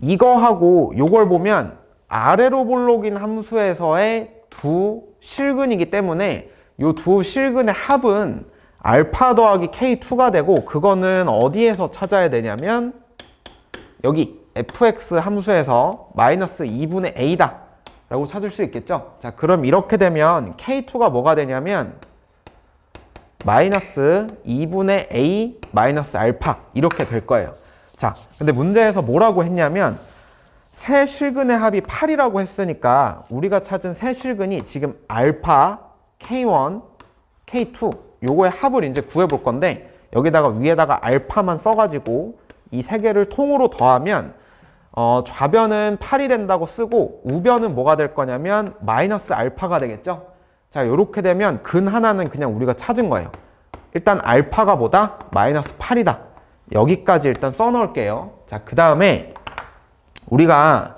A: 이거하고 요걸 보면 아래로 볼록인 함수에서의 두 실근이기 때문에 요 두 실근의 합은 알파 더하기 k2가 되고 그거는 어디에서 찾아야 되냐면 여기 fx 함수에서 마이너스 2분의 a다 라고 찾을 수 있겠죠. 자, 그럼 이렇게 되면 k2가 뭐가 되냐면 마이너스 2분의 a 마이너스 알파 이렇게 될 거예요. 자, 근데 문제에서 뭐라고 했냐면 세 실근의 합이 8이라고 했으니까 우리가 찾은 세 실근이 지금 알파, k1, k2 요거의 합을 이제 구해볼 건데 여기다가 위에다가 알파만 써가지고 이 세 개를 통으로 더하면 좌변은 8이 된다고 쓰고 우변은 뭐가 될 거냐면 마이너스 알파가 되겠죠. 자, 요렇게 되면 근 하나는 그냥 우리가 찾은 거예요. 일단 알파가 뭐다? 마이너스 8이다. 여기까지 일단 써놓을게요. 자, 그 다음에 우리가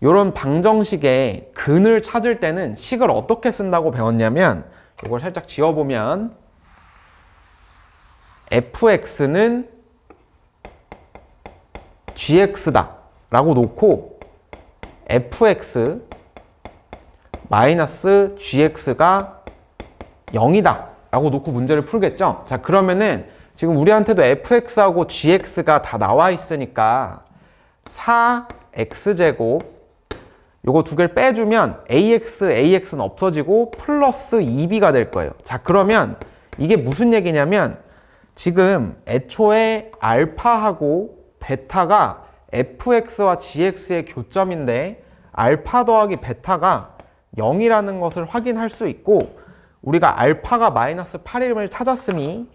A: 요런 방정식의 근을 찾을 때는 식을 어떻게 쓴다고 배웠냐면 이걸 살짝 지워보면 fx는 gx다 라고 놓고 fx 마이너스 gx가 0이다 라고 놓고 문제를 풀겠죠. 자, 그러면은 지금 우리한테도 fx하고 gx가 다 나와 있으니까 4x제곱 요거 두 개를 빼주면 ax는 없어지고 플러스 2b가 될 거예요. 자, 그러면 이게 무슨 얘기냐면 지금 애초에 알파하고 베타가 fx와 gx의 교점인데 알파 더하기 베타가 0이라는 것을 확인할 수 있고 우리가 알파가 마이너스 8임을 찾았으니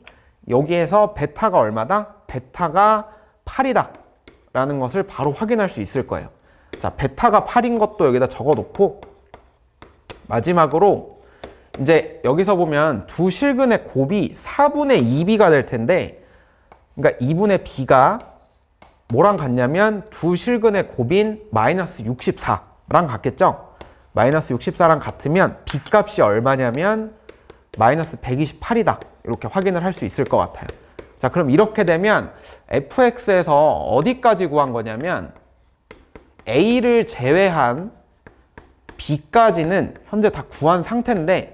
A: 여기에서 베타가 얼마다? 베타가 8이다 라는 것을 바로 확인할 수 있을 거예요. 자, 베타가 8인 것도 여기다 적어 놓고 마지막으로 이제 여기서 보면 두 실근의 곱이 4분의 2b가 될 텐데 그러니까 2분의 b가 뭐랑 같냐면 두 실근의 곱인 마이너스 64랑 같겠죠? 마이너스 64랑 같으면 b 값이 얼마냐면 마이너스 128이다 이렇게 확인을 할 수 있을 것 같아요. 자, 그럼 이렇게 되면 fx에서 어디까지 구한 거냐면 a를 제외한 b까지는 현재 다 구한 상태인데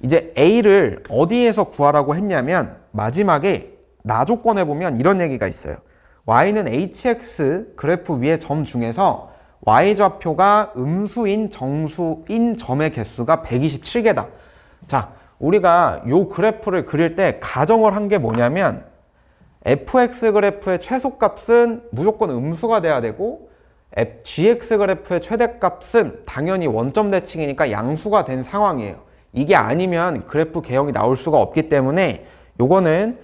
A: 이제 a를 어디에서 구하라고 했냐면 마지막에 나 조건에 보면 이런 얘기가 있어요. y는 hx 그래프 위의 점 중에서 y좌표가 음수인 정수인 점의 개수가 127개다. 자, 우리가 요 그래프를 그릴 때 가정을 한 게 뭐냐면 fx 그래프의 최소값은 무조건 음수가 돼야 되고 gx 그래프의 최대값은 당연히 원점 대칭이니까 양수가 된 상황이에요. 이게 아니면 그래프 개형이 나올 수가 없기 때문에 요거는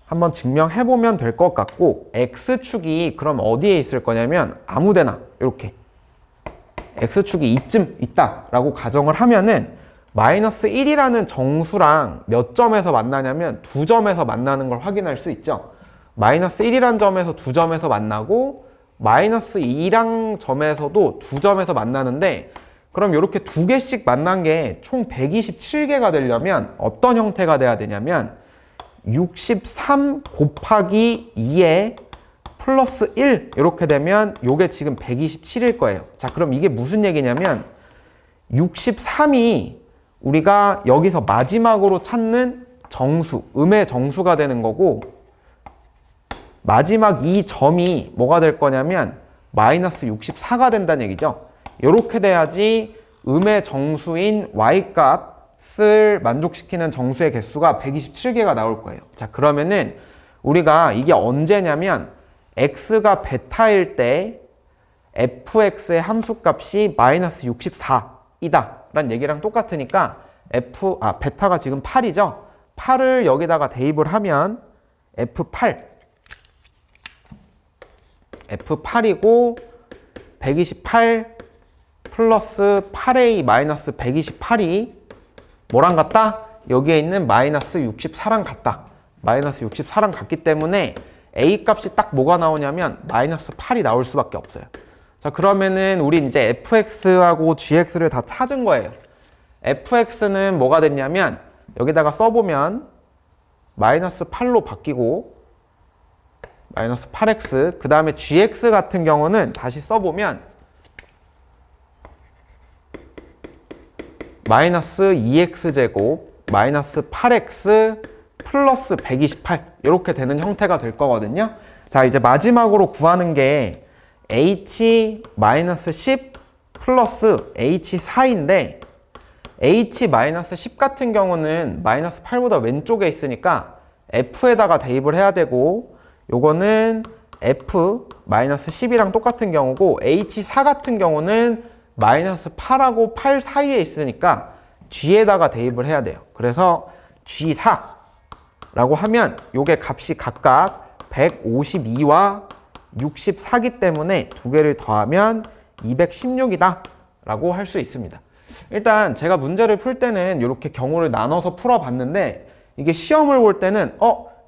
A: 한번 증명해보면 될 것 같고 x축이 그럼 어디에 있을 거냐면 아무데나 이렇게 x축이 이쯤 있다라고 가정을 하면은 마이너스 1이라는 정수랑 몇 점에서 만나냐면 두 점에서 만나는 걸 확인할 수 있죠. 마이너스 1이라는 점에서 두 점에서 만나고 마이너스 2랑 점에서도 두 점에서 만나는데 그럼 이렇게 두 개씩 만난 게 총 127개가 되려면 어떤 형태가 돼야 되냐면 63 곱하기 2에 플러스 1 이렇게 되면 이게 지금 127일 거예요. 자, 그럼 이게 무슨 얘기냐면 63이 우리가 여기서 마지막으로 찾는 정수, 음의 정수가 되는 거고 마지막 이 점이 뭐가 될 거냐면 마이너스 64가 된다는 얘기죠. 이렇게 돼야지 음의 정수인 y값을 만족시키는 정수의 개수가 127개가 나올 거예요. 자, 그러면은 우리가 이게 언제냐면 x가 베타일 때 fx의 함수값이 마이너스 64이다 라는 얘기랑 똑같으니까 베타가 지금 8이죠. 8을 여기다가 대입을 하면 F8이고 128 플러스 8A 마이너스 128이 뭐랑 같다? 여기에 있는 마이너스 64랑 같다. 마이너스 64랑 같기 때문에 A 값이 딱 뭐가 나오냐면 마이너스 8이 나올 수밖에 없어요. 자, 그러면은 우리 이제 fx하고 gx를 다 찾은 거예요. fx는 뭐가 됐냐면 여기다가 써보면 마이너스 8로 바뀌고 마이너스 8x 그 다음에 gx 같은 경우는 다시 써보면 마이너스 2x제곱 마이너스 8x 플러스 128 이렇게 되는 형태가 될 거거든요. 자, 이제 마지막으로 구하는 게 h-10 플러스 h4인데 h-10 같은 경우는 마이너스 8보다 왼쪽에 있으니까 f에다가 대입을 해야 되고 요거는 f-10이랑 똑같은 경우고 h4 같은 경우는 마이너스 8하고 8 사이에 있으니까 g에다가 대입을 해야 돼요. 그래서 g4라고 하면 요게 값이 각각 152와 64기 때문에 두 개를 더하면 216이다 라고 할 수 있습니다. 일단 제가 문제를 풀 때는 이렇게 경우를 나눠서 풀어봤는데 이게 시험을 볼 때는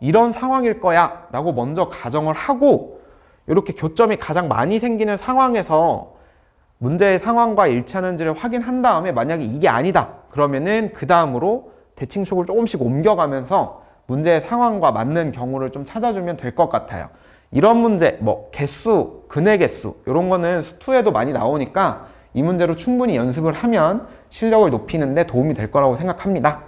A: 이런 상황일 거야 라고 먼저 가정을 하고 이렇게 교점이 가장 많이 생기는 상황에서 문제의 상황과 일치하는지를 확인한 다음에 만약에 이게 아니다 그러면은 그 다음으로 대칭축을 조금씩 옮겨가면서 문제의 상황과 맞는 경우를 좀 찾아주면 될 것 같아요. 이런 문제, 뭐 개수, 근의 개수 이런 거는 수투에도 많이 나오니까 이 문제로 충분히 연습을 하면 실력을 높이는 데 도움이 될 거라고 생각합니다.